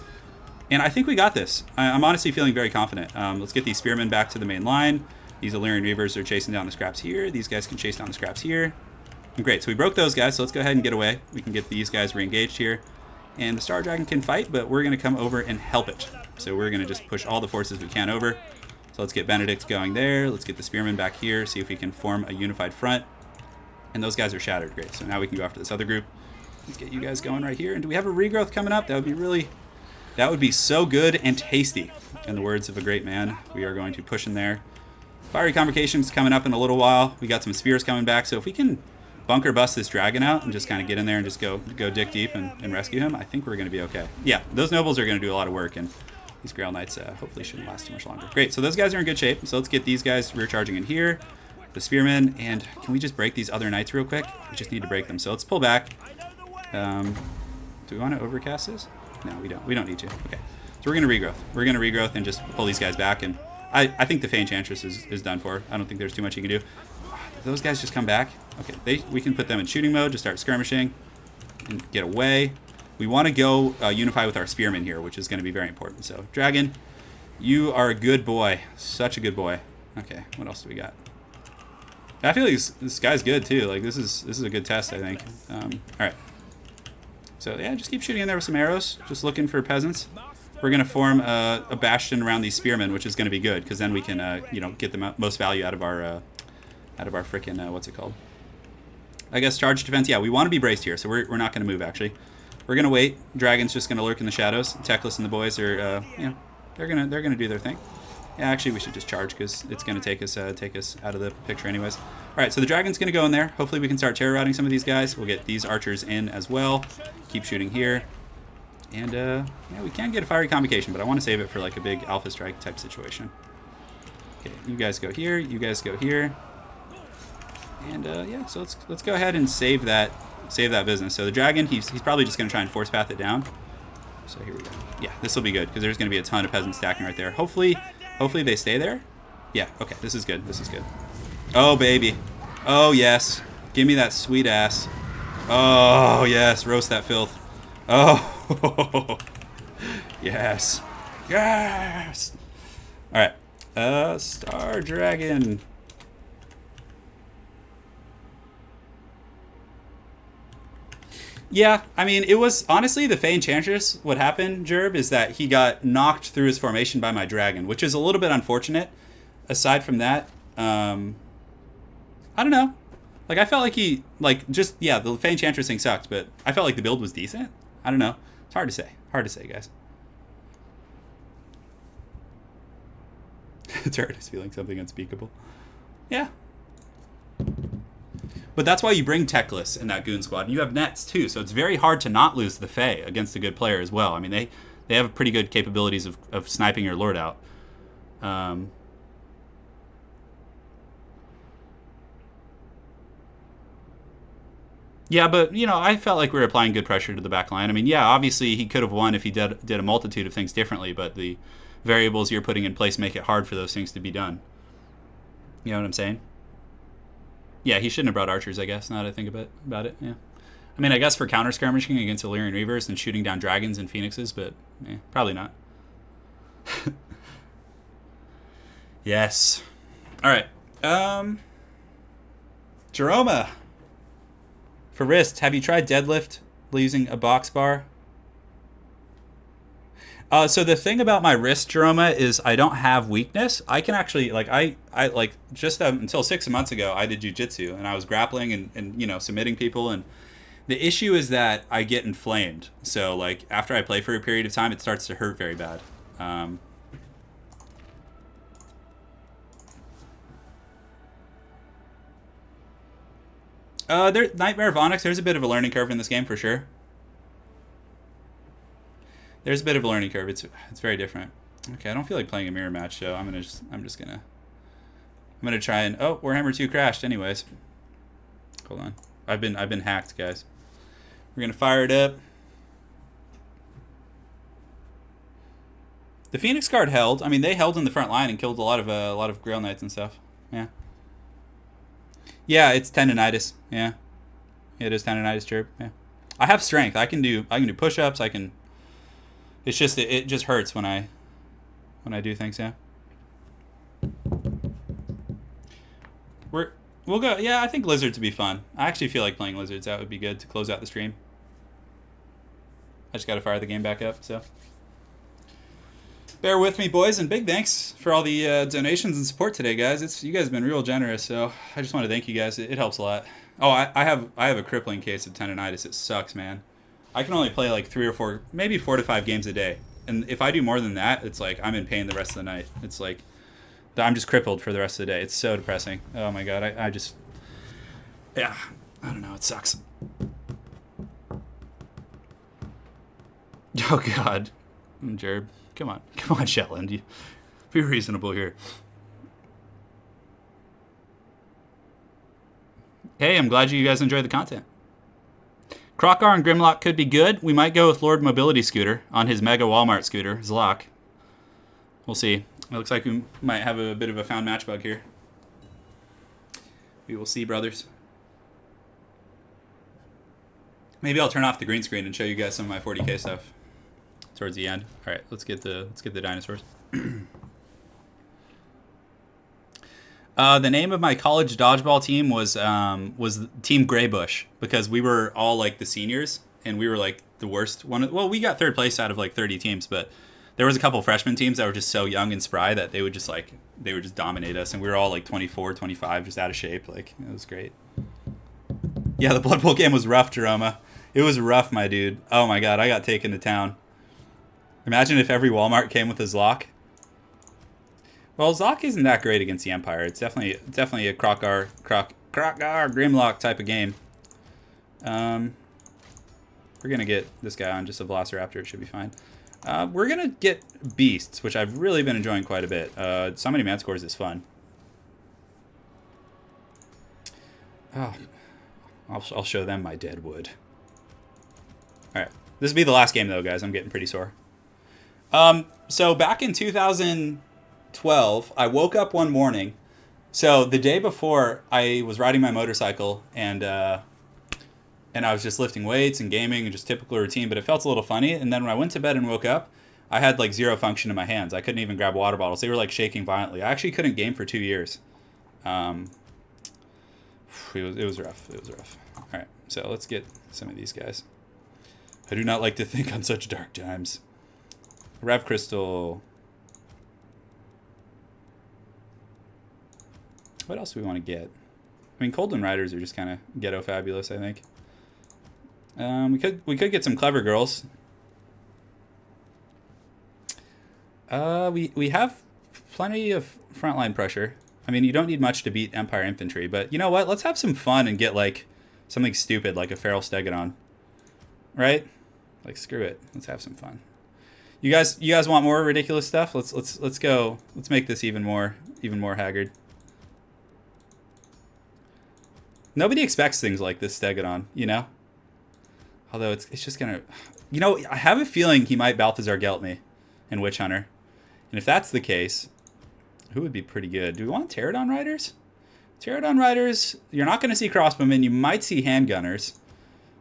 And I think we got this. I'm honestly feeling very confident. Let's get these spearmen back to the main line. These Illyrian Reavers are chasing down the scraps here. These guys can chase down the scraps here. Great, so we broke those guys, so let's go ahead and get away. We can get these guys re-engaged here. And the Star Dragon can fight, but we're going to come over and help it. So we're going to just push all the forces we can over. So let's get Benedict going there. Let's get the Spearmen back here, see if we can form a unified front. And those guys are shattered. Great, so now we can go after this other group. Let's get you guys going right here. And do we have a regrowth coming up? That would be really... That would be so good and tasty. In the words of a great man, we are going to push in there. Fiery Convocation's coming up in a little while. We got some spears coming back, so if we can bunker bust this dragon out and just kind of get in there and just go dig deep and rescue him, I think we're going to be okay. Yeah, those nobles are going to do a lot of work, and these Grail Knights hopefully shouldn't last too much longer. Great, so those guys are in good shape. So let's get these guys rear charging in here, the spearmen, and can we just break these other knights real quick? We just need to break them. So let's pull back. Do we want to overcast this? No, we don't. We don't need to. Okay, so we're going to regrowth. We're going to regrowth and just pull these guys back, and I think the Fey Enchantress is done for. I don't think there's too much you can do. Those guys just come back. Okay, we can put them in shooting mode, just start skirmishing and get away. We want to go unify with our spearmen here, which is going to be very important. So, Dragon, you are a good boy. Such a good boy. Okay, what else do we got? I feel like this guy's good, too. Like, this is a good test, I think. All right. So, yeah, just keep shooting in there with some arrows. Just looking for peasants. We're going to form a bastion around these spearmen, which is going to be good, because then we can, you know, get the most value out of our frickin', what's it called? I guess charge defense. Yeah, we want to be braced here, so we're not going to move, actually. We're going to wait. Dragon's just going to lurk in the shadows. Teclis and the boys are, you know, they're gonna do their thing. Yeah, actually, we should just charge, because it's going to take us out of the picture anyways. All right, so the Dragon's going to go in there. Hopefully we can start terror routing some of these guys. We'll get these archers in as well. Keep shooting here. And, yeah, we can get a Fiery Convocation, but I want to save it for, like, a big Alpha Strike type situation. Okay, you guys go here. You guys go here. And yeah, so let's go ahead and save that business. So the dragon, he's probably just going to try and force path it down. So here we go. Yeah, this will be good because there's going to be a ton of peasants stacking right there. Hopefully they stay there. Yeah, okay, this is good. This is good. Oh baby, oh yes, give me that sweet ass. Oh yes, roast that filth. Oh yes, yes. All right, Star Dragon. Yeah, I mean, it was honestly the Fey Enchantress. What happened, Jerb, is that he got knocked through his formation by my dragon, which is a little bit unfortunate. Aside from that, I don't know. Like, I felt like he, like, just, yeah, the Fey Enchantress thing sucked, but I felt like the build was decent. I don't know. It's hard to say. Hard to say, guys. Turret is feeling something unspeakable. Yeah. But that's why you bring Teclis in that Goon Squad. And you have nets, too, so it's very hard to not lose the Fey against a good player as well. I mean, they have pretty good capabilities of sniping your Lord out. Yeah, but, you know, I felt like we were applying good pressure to the back line. I mean, yeah, obviously he could have won if he did a multitude of things differently, but the variables you're putting in place make it hard for those things to be done. You know what I'm saying? Yeah, he shouldn't have brought archers, I guess, now that I think about it, yeah. I mean, I guess for counter-skirmishing against Illyrian Reavers and shooting down dragons and phoenixes, but probably not. Yes. All right. Jeroma. For wrist, have you tried deadlift using a box bar? So the thing about my wrist, Jeroma, is I don't have weakness. I can actually, like, I like, just until 6 months ago, I did jiu-jitsu, and I was grappling and you know, submitting people, and the issue is that I get inflamed. So, like, after I play for a period of time, it starts to hurt very bad. Nightmare of Onyx, there's a bit of a learning curve in this game, for sure. There's a bit of a learning curve. It's very different. Okay, I don't feel like playing a mirror match, so I'm just gonna try and Warhammer 2 crashed anyways. Hold on. I've been hacked, guys. We're gonna fire it up. The Phoenix Guard held. I mean, they held in the front line and killed a lot of Grail Knights and stuff. Yeah. Yeah, it's tendinitis. Yeah. It is tendinitis, Chirp. Yeah. I have strength. I can do push-ups. I can. It's just it just hurts when I do things. Yeah. We'll go. Yeah, I think lizards would be fun. I actually feel like playing lizards. That would be good to close out the stream. I just got to fire the game back up, so bear with me, boys, and big thanks for all the donations and support today, guys. You guys have been real generous, so I just want to thank you guys. It helps a lot. Oh, I have a crippling case of tendonitis. It sucks, man. I can only play like 3 or 4, maybe 4 to 5 games a day, and if I do more than that, it's like I'm in pain the rest of the night. It's like I'm just crippled for the rest of the day. It's so depressing. Oh my god, I just, yeah, I don't know. It sucks. Oh god, Jared, come on, Shetland, you be reasonable here. Hey, I'm glad you guys enjoyed the content. Krokar and Grimlock could be good. We might go with Lord Mobility Scooter on his Mega Walmart scooter, Zlock. We'll see. It looks like we might have a bit of a found match bug here. We will see, brothers. Maybe I'll turn off the green screen and show you guys some of my 40k stuff towards the end. All right, let's get the dinosaurs. The name of my college dodgeball team was Team Graybush, because we were all like the seniors and we were like the worst one. Well, we got 3rd place out of like 30 teams, but there was a couple freshman teams that were just so young and spry that they would just dominate us, and we were all like 24, 25, just out of shape. Like, it was great. Yeah, the Blood Bowl game was rough, Jeroma. It was rough, my dude. Oh my god, I got taken to town. Imagine if every Walmart came with a Zlock. Well, Zlock isn't that great against the Empire. It's definitely a Krokar Grimlock type of game. We're gonna get this guy on just a Velociraptor. It should be fine. We're gonna get Beasts, which I've really been enjoying quite a bit. Summoning Manscores is fun. Oh, I'll show them my dead wood. All right, this will be the last game though, guys. I'm getting pretty sore. So back in 2012, I woke up one morning. So the day before, I was riding my motorcycle and I was just lifting weights and gaming and just typical routine, but it felt a little funny. And then when I went to bed and woke up, I had like 0 function in my hands. I couldn't even grab water bottles. They were like shaking violently. I actually couldn't game for 2 years. It was rough. It was rough. All right, so let's get some of these guys. I do not like to think on such dark times. Rev Crystal. What else do we want to get? I mean, Coldland Riders are just kind of ghetto fabulous, I think. We could get some clever girls. We have plenty of frontline pressure. I mean, you don't need much to beat Empire Infantry, but you know what? Let's have some fun and get like something stupid like a Feral Stegodon, right? Like, screw it. Let's have some fun. You guys want more ridiculous stuff? Let's go. Let's make this even more haggard. Nobody expects things like this Stegodon, you know? Although it's just gonna, you know, I have a feeling he might Balthazar Gelt me in Witch Hunter. And if that's the case, who would be pretty good? Do we want Pterodon Riders? Pterodon Riders, you're not going to see crossbowmen. You might see handgunners.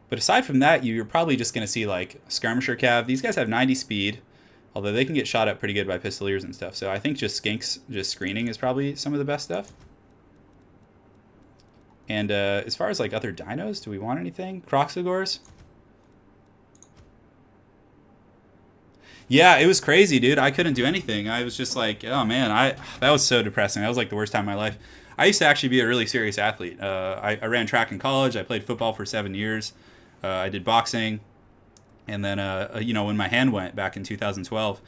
But aside from that, you're probably just going to see, like, Skirmisher Cav. These guys have 90 speed, although they can get shot at pretty good by Pistoliers and stuff. So I think just Skinks, just screening is probably some of the best stuff. And as far as, like, other dinos, do we want anything? Croxagors? Yeah, it was crazy, dude. I couldn't do anything. I was just like, oh, man, that was so depressing. That was, like, the worst time of my life. I used to actually be a really serious athlete. I ran track in college. I played football for 7 years. I did boxing. And then, you know, when my hand went back in 2012,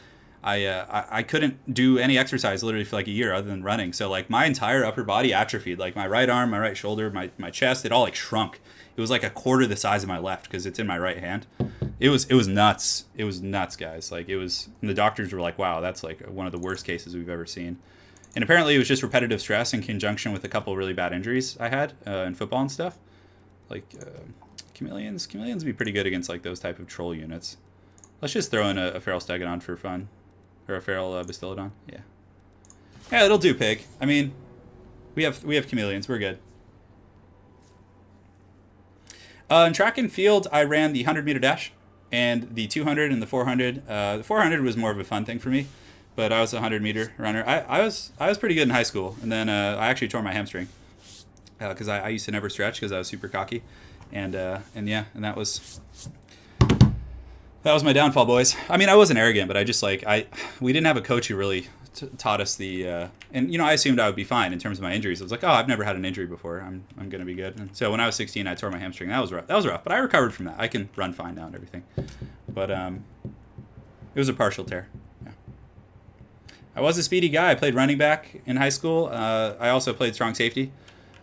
I couldn't do any exercise literally for like a year other than running. So, like, my entire upper body atrophied. Like, my right arm, my right shoulder, my chest, it all, like, shrunk. It was like a quarter the size of my left because it's in my right hand. It was nuts. It was nuts, guys. Like, it was, and the doctors were like, wow, that's like one of the worst cases we've ever seen. And apparently it was just repetitive stress in conjunction with a couple really bad injuries I had in football and stuff. Like, chameleons would be pretty good against like those type of troll units. Let's just throw in a Feral Stegodon for fun. Or a Feral Bastillodon. Yeah. Yeah, it'll do, Pig. I mean, we have chameleons. We're good. In track and field, I ran the 100-meter dash and the 200 and the 400. The 400 was more of a fun thing for me, but I was a 100-meter runner. I was pretty good in high school, and then I actually tore my hamstring. because I used to never stretch because I was super cocky, and yeah, and that was my downfall, boys. I mean, I wasn't arrogant, but I just like we didn't have a coach who really taught us the and you know, I assumed I would be fine in terms of my injuries. I was like, oh, I've never had an injury before. I'm gonna be good. And so when I was 16, I tore my hamstring. That was rough, but I recovered from that. I can run fine now and everything. But it was a partial tear. Yeah. I was a speedy guy. I played running back in high school. I also played strong safety.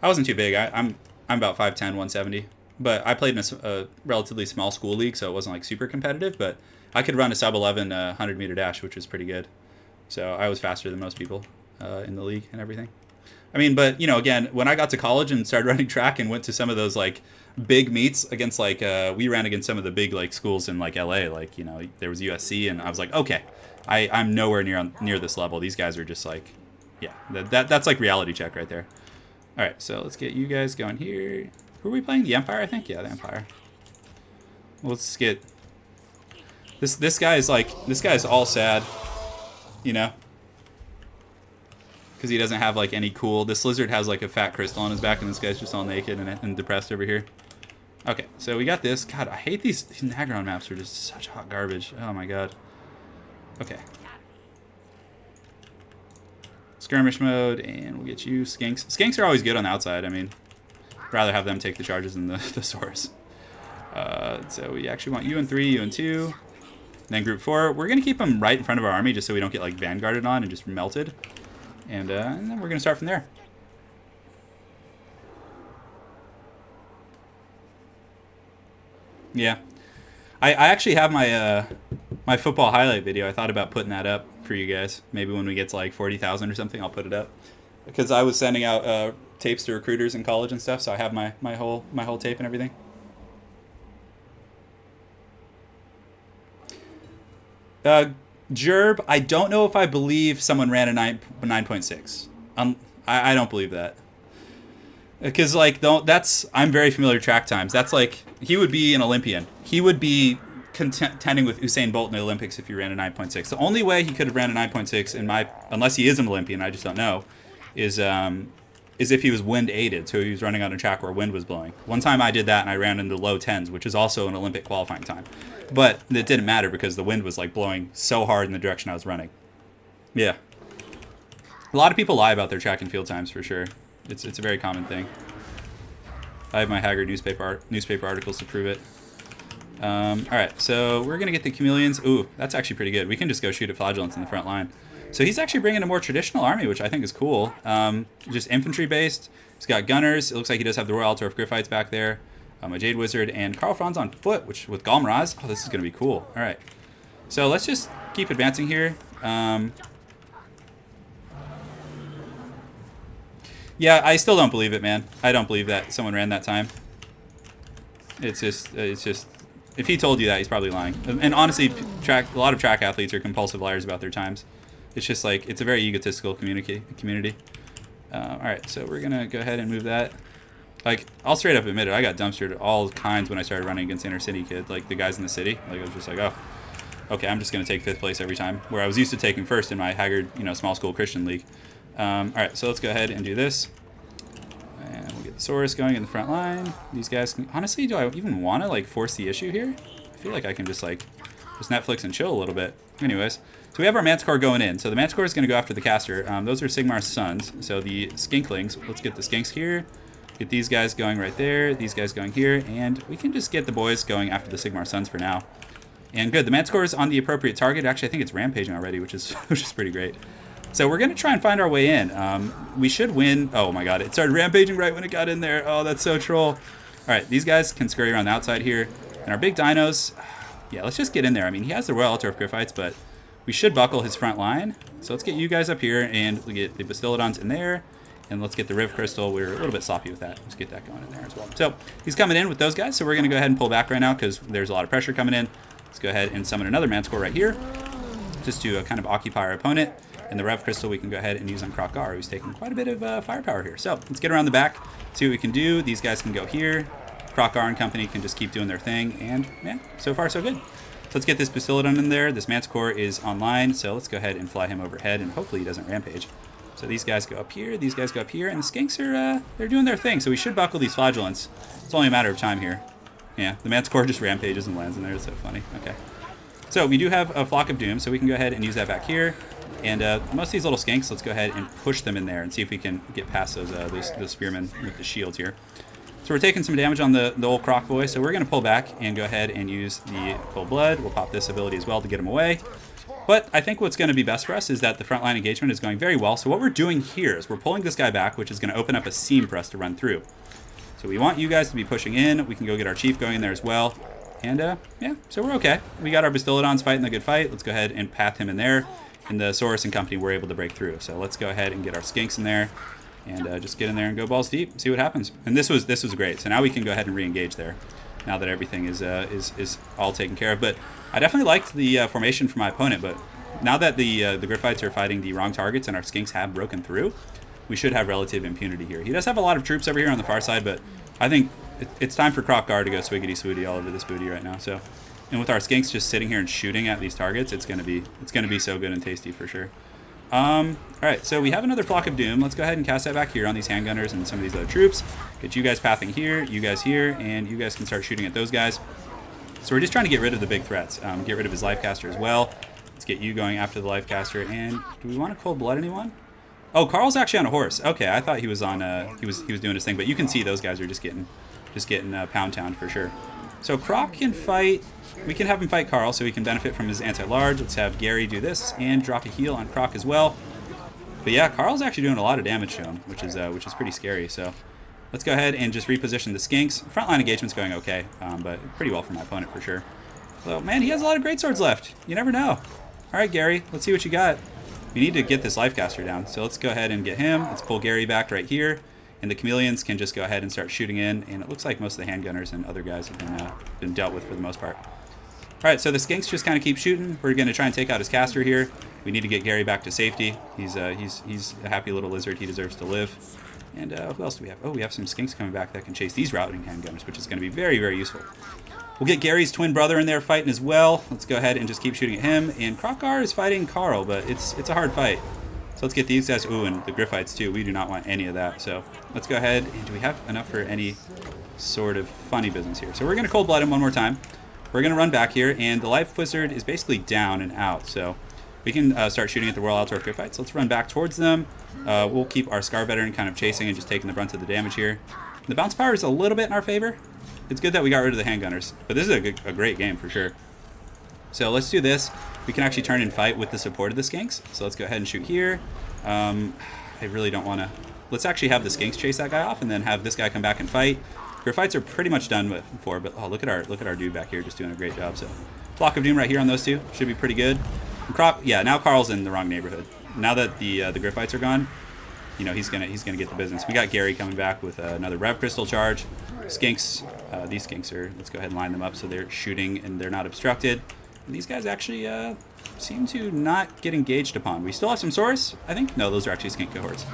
I wasn't too big. I'm about 5'10", 170. But I played in a relatively small school league, so it wasn't like super competitive. But I could run a sub 11 100-meter dash, which was pretty good. So I was faster than most people in the league and everything. I mean, but, you know, again, when I got to college and started running track and went to some of those, like, big meets against, like, we ran against some of the big, like, schools in, like, LA. Like, you know, there was USC, and I was like, okay, I'm nowhere near this level. These guys are just, like, yeah, that's, like, reality check right there. All right, so let's get you guys going here. Who are we playing? The Empire, I think? Yeah, the Empire. Let's get... This guy is all sad. You know, because he doesn't have like any cool. This lizard has like a fat crystal on his back, and this guy's just all naked and depressed over here. Okay, so we got this. God, I hate these Nagron maps. Are just such hot garbage. Oh my god. Okay. Skirmish mode, and we'll get you skinks. Skinks are always good on the outside. I mean, I'd rather have them take the charges than the Saurus. So we actually want you in 3, you in 2. Then group 4, we're going to keep them right in front of our army just so we don't get like vanguarded on and just melted. And then we're going to start from there. Yeah. I actually have my my football highlight video. I thought about putting that up for you guys. Maybe when we get to like 40,000 or something, I'll put it up. Because I was sending out tapes to recruiters in college and stuff, so I have my whole tape and everything. Gerb, I don't know if I believe someone ran a 9.6. I don't believe that. Because, like, I'm very familiar with track times. That's like, he would be an Olympian. He would be contending with Usain Bolt in the Olympics if he ran a 9.6. The only way he could have ran a 9.6, unless he is an Olympian, I just don't know, is if he was wind aided. So he was running on a track where wind was blowing. One time I did that and I ran into low 10s, which is also an Olympic qualifying time. But it didn't matter because the wind was like blowing so hard in the direction I was running. Yeah. A lot of people lie about their track and field times for sure. It's a very common thing. I have my Haggard newspaper articles to prove it. All right, so we're gonna get the chameleons. Ooh, that's actually pretty good. We can just go shoot at flagellants in the front line. So he's actually bringing a more traditional army, which I think is cool. Just infantry based. He's got gunners. It looks like he does have the Royal Altar of Griffites back there. A Jade Wizard, and Karl Franz on foot, which with Galmaraz. Oh, this is going to be cool. All right. So let's just keep advancing here. Yeah, I still don't believe it, man. I don't believe that someone ran that time. It's just, if he told you that, he's probably lying. And honestly, a lot of track athletes are compulsive liars about their times. It's just like, it's a very egotistical community. All right, so we're going to go ahead and move that. Like, I'll straight up admit it, I got dumpstered all kinds when I started running against inner city kids, like the guys in the city. Like, I was just like, oh, okay, I'm just going to take 5th place every time, where I was used to taking 1st in my Haggard, you know, small school Christian league. All right, so let's go ahead and do this. And we'll get the Saurus going in the front line. These guys can, honestly, do I even want to, like, force the issue here? I feel like I can just, like, just Netflix and chill a little bit. Anyways, so we have our Manticore going in. So the Manticore is going to go after the caster. Those are Sigmar's sons. So the Skinklings, let's get the Skinks here. Get these guys going right there, these guys going here, and we can just get the boys going after the Sigmar Sons for now. And good, the Manticore is on the appropriate target. Actually, I think it's rampaging already, which is pretty great. So we're going to try and find our way in. We should win. Oh my god, it started rampaging right when it got in there. Oh, that's so troll. All right, these guys can scurry around the outside here. And our big dinos, yeah, let's just get in there. I mean, he has the Royal Altar of Griffites, but we should buckle his front line. So let's get you guys up here, and we get the Bastillodons in there. And let's get the Riv Crystal. We're a little bit sloppy with that. Let's get that going in there as well. So he's coming in with those guys. So we're going to go ahead and pull back right now because there's a lot of pressure coming in. Let's go ahead and summon another Manticore right here just to kind of occupy our opponent. And the Rev Crystal we can go ahead and use on Krokgar, who's taking quite a bit of firepower here. So let's get around the back, see what we can do. These guys can go here. Krokgar and company can just keep doing their thing. And, man, so far so good. So let's get this Bastillodon in there. This Manticore is online, so let's go ahead and fly him overhead, and hopefully he doesn't rampage. So these guys go up here, these guys go up here, and the skinks are, they're doing their thing. So we should buckle these flagellants. It's only a matter of time here. Yeah, the Manticore just rampages and lands in there. It's so funny. Okay. So we do have a Flock of Doom, so we can go ahead and use that back here. And most of these little skinks, let's go ahead and push them in there and see if we can get past those spearmen with the shields here. So we're taking some damage on the old Croc boy, so we're going to pull back and go ahead and use the Cold Blood. We'll pop this ability as well to get him away. But I think what's going to be best for us is that the frontline engagement is going very well. So what we're doing here is we're pulling this guy back, which is going to open up a seam for us to run through. So we want you guys to be pushing in. We can go get our chief going in there as well. And yeah, so we're okay. We got our Bastillodons fighting the good fight. Let's go ahead and path him in there. And the Saurus and company were able to break through. So let's go ahead and get our skinks in there. And just get in there and go balls deep, see what happens. And this was great. So now we can go ahead and re-engage there, now that everything is all taken care of. But I definitely liked the formation for my opponent. But now that the Gryphites are fighting the wrong targets and our skinks have broken through, we should have relative impunity here. He does have a lot of troops over here on the far side, but I think it's time for Croc-Gar to go swiggity swooty all over this booty right now. So, and with our skinks just sitting here and shooting at these targets, it's gonna be so good and tasty for sure. All right, so we have another Flock of Doom. Let's go ahead and cast that back here on these handgunners and some of these other troops. Get you guys pathing here, you guys here, and you guys can start shooting at those guys. So we're just trying to get rid of the big threats. Get rid of his life caster as well. Let's get you going after the life caster. And do we want to cold blood anyone? Oh, Carl's actually on a horse. Okay, I thought he was on. He was doing his thing, but you can see those guys are just getting pound town for sure. So Croc can fight. We can have him fight Carl, so he can benefit from his anti-large. Let's have Gary do this and drop a heal on Croc as well. But yeah, Carl's actually doing a lot of damage to him, which is pretty scary. So let's go ahead and just reposition the skinks. Frontline engagement's going okay, but pretty well for my opponent for sure. So man, he has a lot of greatswords left. You never know. All right, Gary, let's see what you got. We need to get this life caster down, so let's go ahead and get him. Let's pull Gary back right here. And the chameleons can just go ahead and start shooting in. And it looks like most of the handgunners and other guys have been dealt with for the most part. All right, so the skinks just kind of keep shooting. We're going to try and take out his caster here. We need to get Gary back to safety. He's a happy little lizard. He deserves to live. And who else do we have? Oh, we have some skinks coming back that can chase these routing handgunners, which is going to be very, very useful. We'll get Gary's twin brother in there fighting as well. Let's go ahead and just keep shooting at him. And Croc-Gar is fighting Carl, but it's a hard fight. So let's get these guys. Ooh, and the Gryphites too. We do not want any of that. So let's go ahead. And do we have enough for any sort of funny business here? So we're going to cold blood him one more time. We're going to run back here, and the life wizard is basically down and out. So we can start shooting at the Royal Altor Gryphites. Let's run back towards them. We'll keep our Scar Veteran kind of chasing and just taking the brunt of the damage here. The bounce power is a little bit in our favor. It's good that we got rid of the handgunners, but this is a great game for sure. So let's do this. We can actually turn and fight with the support of the skinks. So let's go ahead and shoot here. I really don't want to. Let's actually have the skinks chase that guy off, and then have this guy come back and fight. Gryphites are pretty much done with for, but oh, look at our dude back here just doing a great job. So Flock of Doom right here on those two should be pretty good. And Croc, yeah, now Carl's in the wrong neighborhood. Now that the Gryphites are gone, you know he's gonna get the business. We got Gary coming back with another Rev Crystal charge. Skinks, these skinks are. Let's go ahead and line them up so they're shooting and they're not obstructed. And these guys actually seem to not get engaged upon. We still have some Saurus, I think. No, those are actually skink cohorts.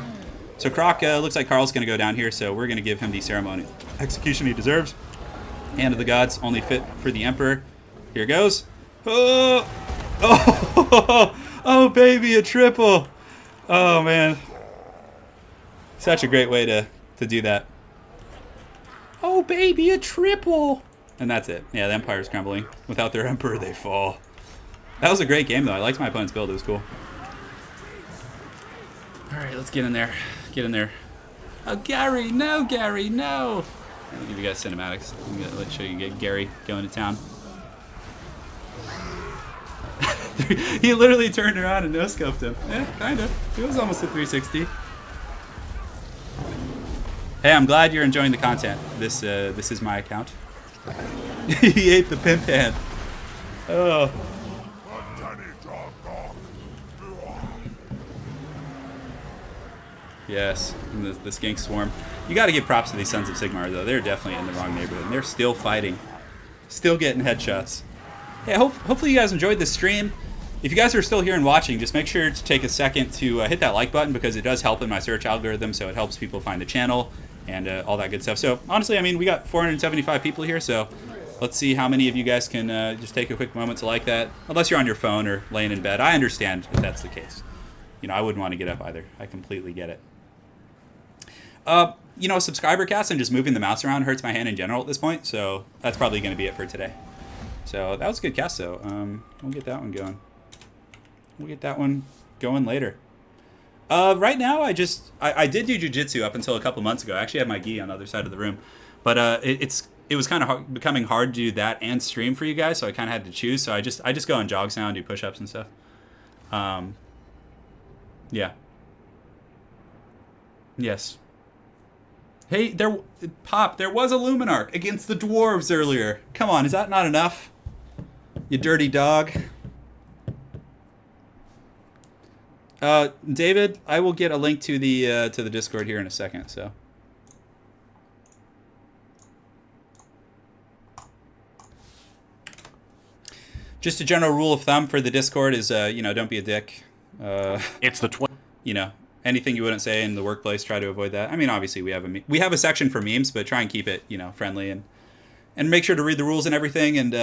So Croc looks like Carl's going to go down here, so we're going to give him the ceremonial execution he deserves. Hand of the gods, only fit for the Emperor. Here goes. Oh, oh, baby, a triple. Oh, man. Such a great way to do that. Oh, baby, a triple. And that's it. Yeah, the Empire's crumbling. Without their Emperor, they fall. That was a great game, though. I liked my opponent's build. It was cool. All right, let's get in there. Get in there. Oh, Gary, no, Gary, no. I'll give you guys cinematics. Let's show you Gary going to town. He literally turned around and no-scoped him. Yeah, kind of. It was almost a 360. Hey, I'm glad you're enjoying the content. This is my account. He ate the pimp hand. Oh. Yes, and the skink swarm. You got to give props to these Sons of Sigmar, though. They're definitely in the wrong neighborhood. And they're still fighting. Still getting headshots. Hey, hopefully you guys enjoyed this stream. If you guys are still here and watching, just make sure to take a second to hit that like button, because it does help in my search algorithm, so it helps people find the channel and all that good stuff. So, honestly, I mean, we got 475 people here, so let's see how many of you guys can just take a quick moment to like that. Unless you're on your phone or laying in bed. I understand if that's the case. you know, I wouldn't want to get up either. I completely get it. You know, subscriber cast and just moving the mouse around hurts my hand in general at this point, so that's probably going to be it for today. So that was a good cast, though. We'll get that one going. We'll get that one going later. Right now, I did do jiu-jitsu up until a couple months ago. I actually had my gi on the other side of the room, but it was kind of becoming hard to do that and stream for you guys, so I kind of had to choose. So I just go on jogs now and do push-ups and stuff. Yeah. Yes. Hey, there was a Luminarch against the Dwarves earlier. Come on, is that not enough? You dirty dog. David, I will get a link to the Discord here in a second, so. Just a general rule of thumb for the Discord is, you know, don't be a dick. It's the you know, anything you wouldn't say in the workplace, try to avoid that. I mean, obviously we have a section for memes, but try and keep it, you know, friendly and make sure to read the rules and everything. And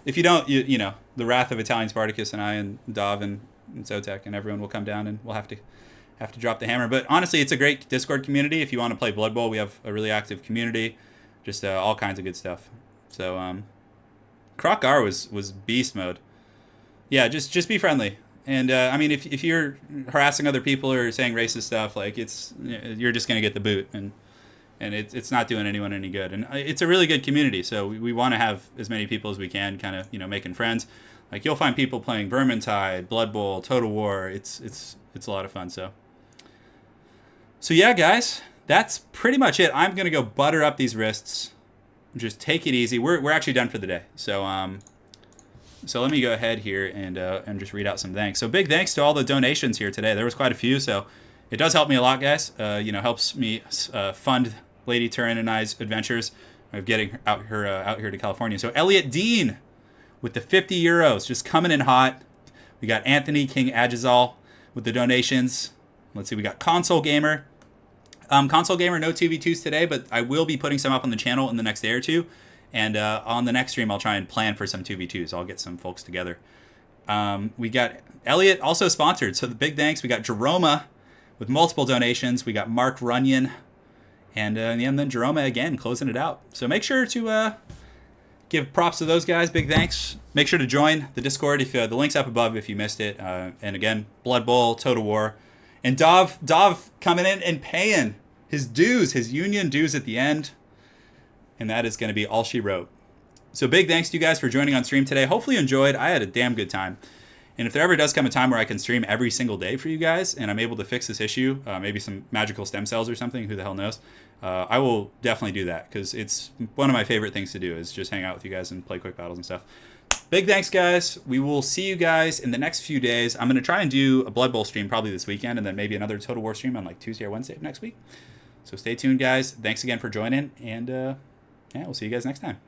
if you don't, you know, the wrath of Italian Spartacus and I and Dov and Zotek and everyone will come down and we'll have to drop the hammer. But honestly, it's a great Discord community. If you want to play Blood Bowl, we have a really active community, just all kinds of good stuff. So Krokgar was beast mode. Yeah, just be friendly. And I mean, if you're harassing other people or saying racist stuff, like you're just gonna get the boot, and it's not doing anyone any good. And it's a really good community, so we want to have as many people as we can, kind of, you know, making friends. Like you'll find people playing Vermintide, Blood Bowl, Total War. It's a lot of fun. So yeah, guys, that's pretty much it. I'm gonna go butter up these wrists, just take it easy. We're actually done for the day. So let me go ahead here and just read out some thanks. So big thanks to all the donations here today. There was quite a few, so it does help me a lot, guys. You know, helps me fund Lady Turin and I's adventures of getting out here to California. So Elliot Dean with the 50 euros, just coming in hot. We got Anthony King Agizal with the donations. Let's see, we got Console Gamer. Console Gamer, no 2v2s today, but I will be putting some up on the channel in the next day or two. And on the next stream, I'll try and plan for some 2v2s. I'll get some folks together. We got Elliot, also sponsored. So the big thanks. We got Jeroma with multiple donations. We got Mark Runyon. And then Jeroma again, closing it out. So make sure to give props to those guys. Big thanks. Make sure to join the Discord. If the link's up above if you missed it. And again, Blood Bowl, Total War. And Dov coming in and paying his dues, his union dues at the end. And that is going to be all she wrote. So big thanks to you guys for joining on stream today. Hopefully you enjoyed. I had a damn good time. And if there ever does come a time where I can stream every single day for you guys and I'm able to fix this issue, maybe some magical stem cells or something, who the hell knows, I will definitely do that because it's one of my favorite things to do is just hang out with you guys and play quick battles and stuff. Big thanks, guys. We will see you guys in the next few days. I'm going to try and do a Blood Bowl stream probably this weekend and then maybe another Total War stream on like Tuesday or Wednesday of next week. So stay tuned, guys. Thanks again for joining, and yeah, we'll see you guys next time.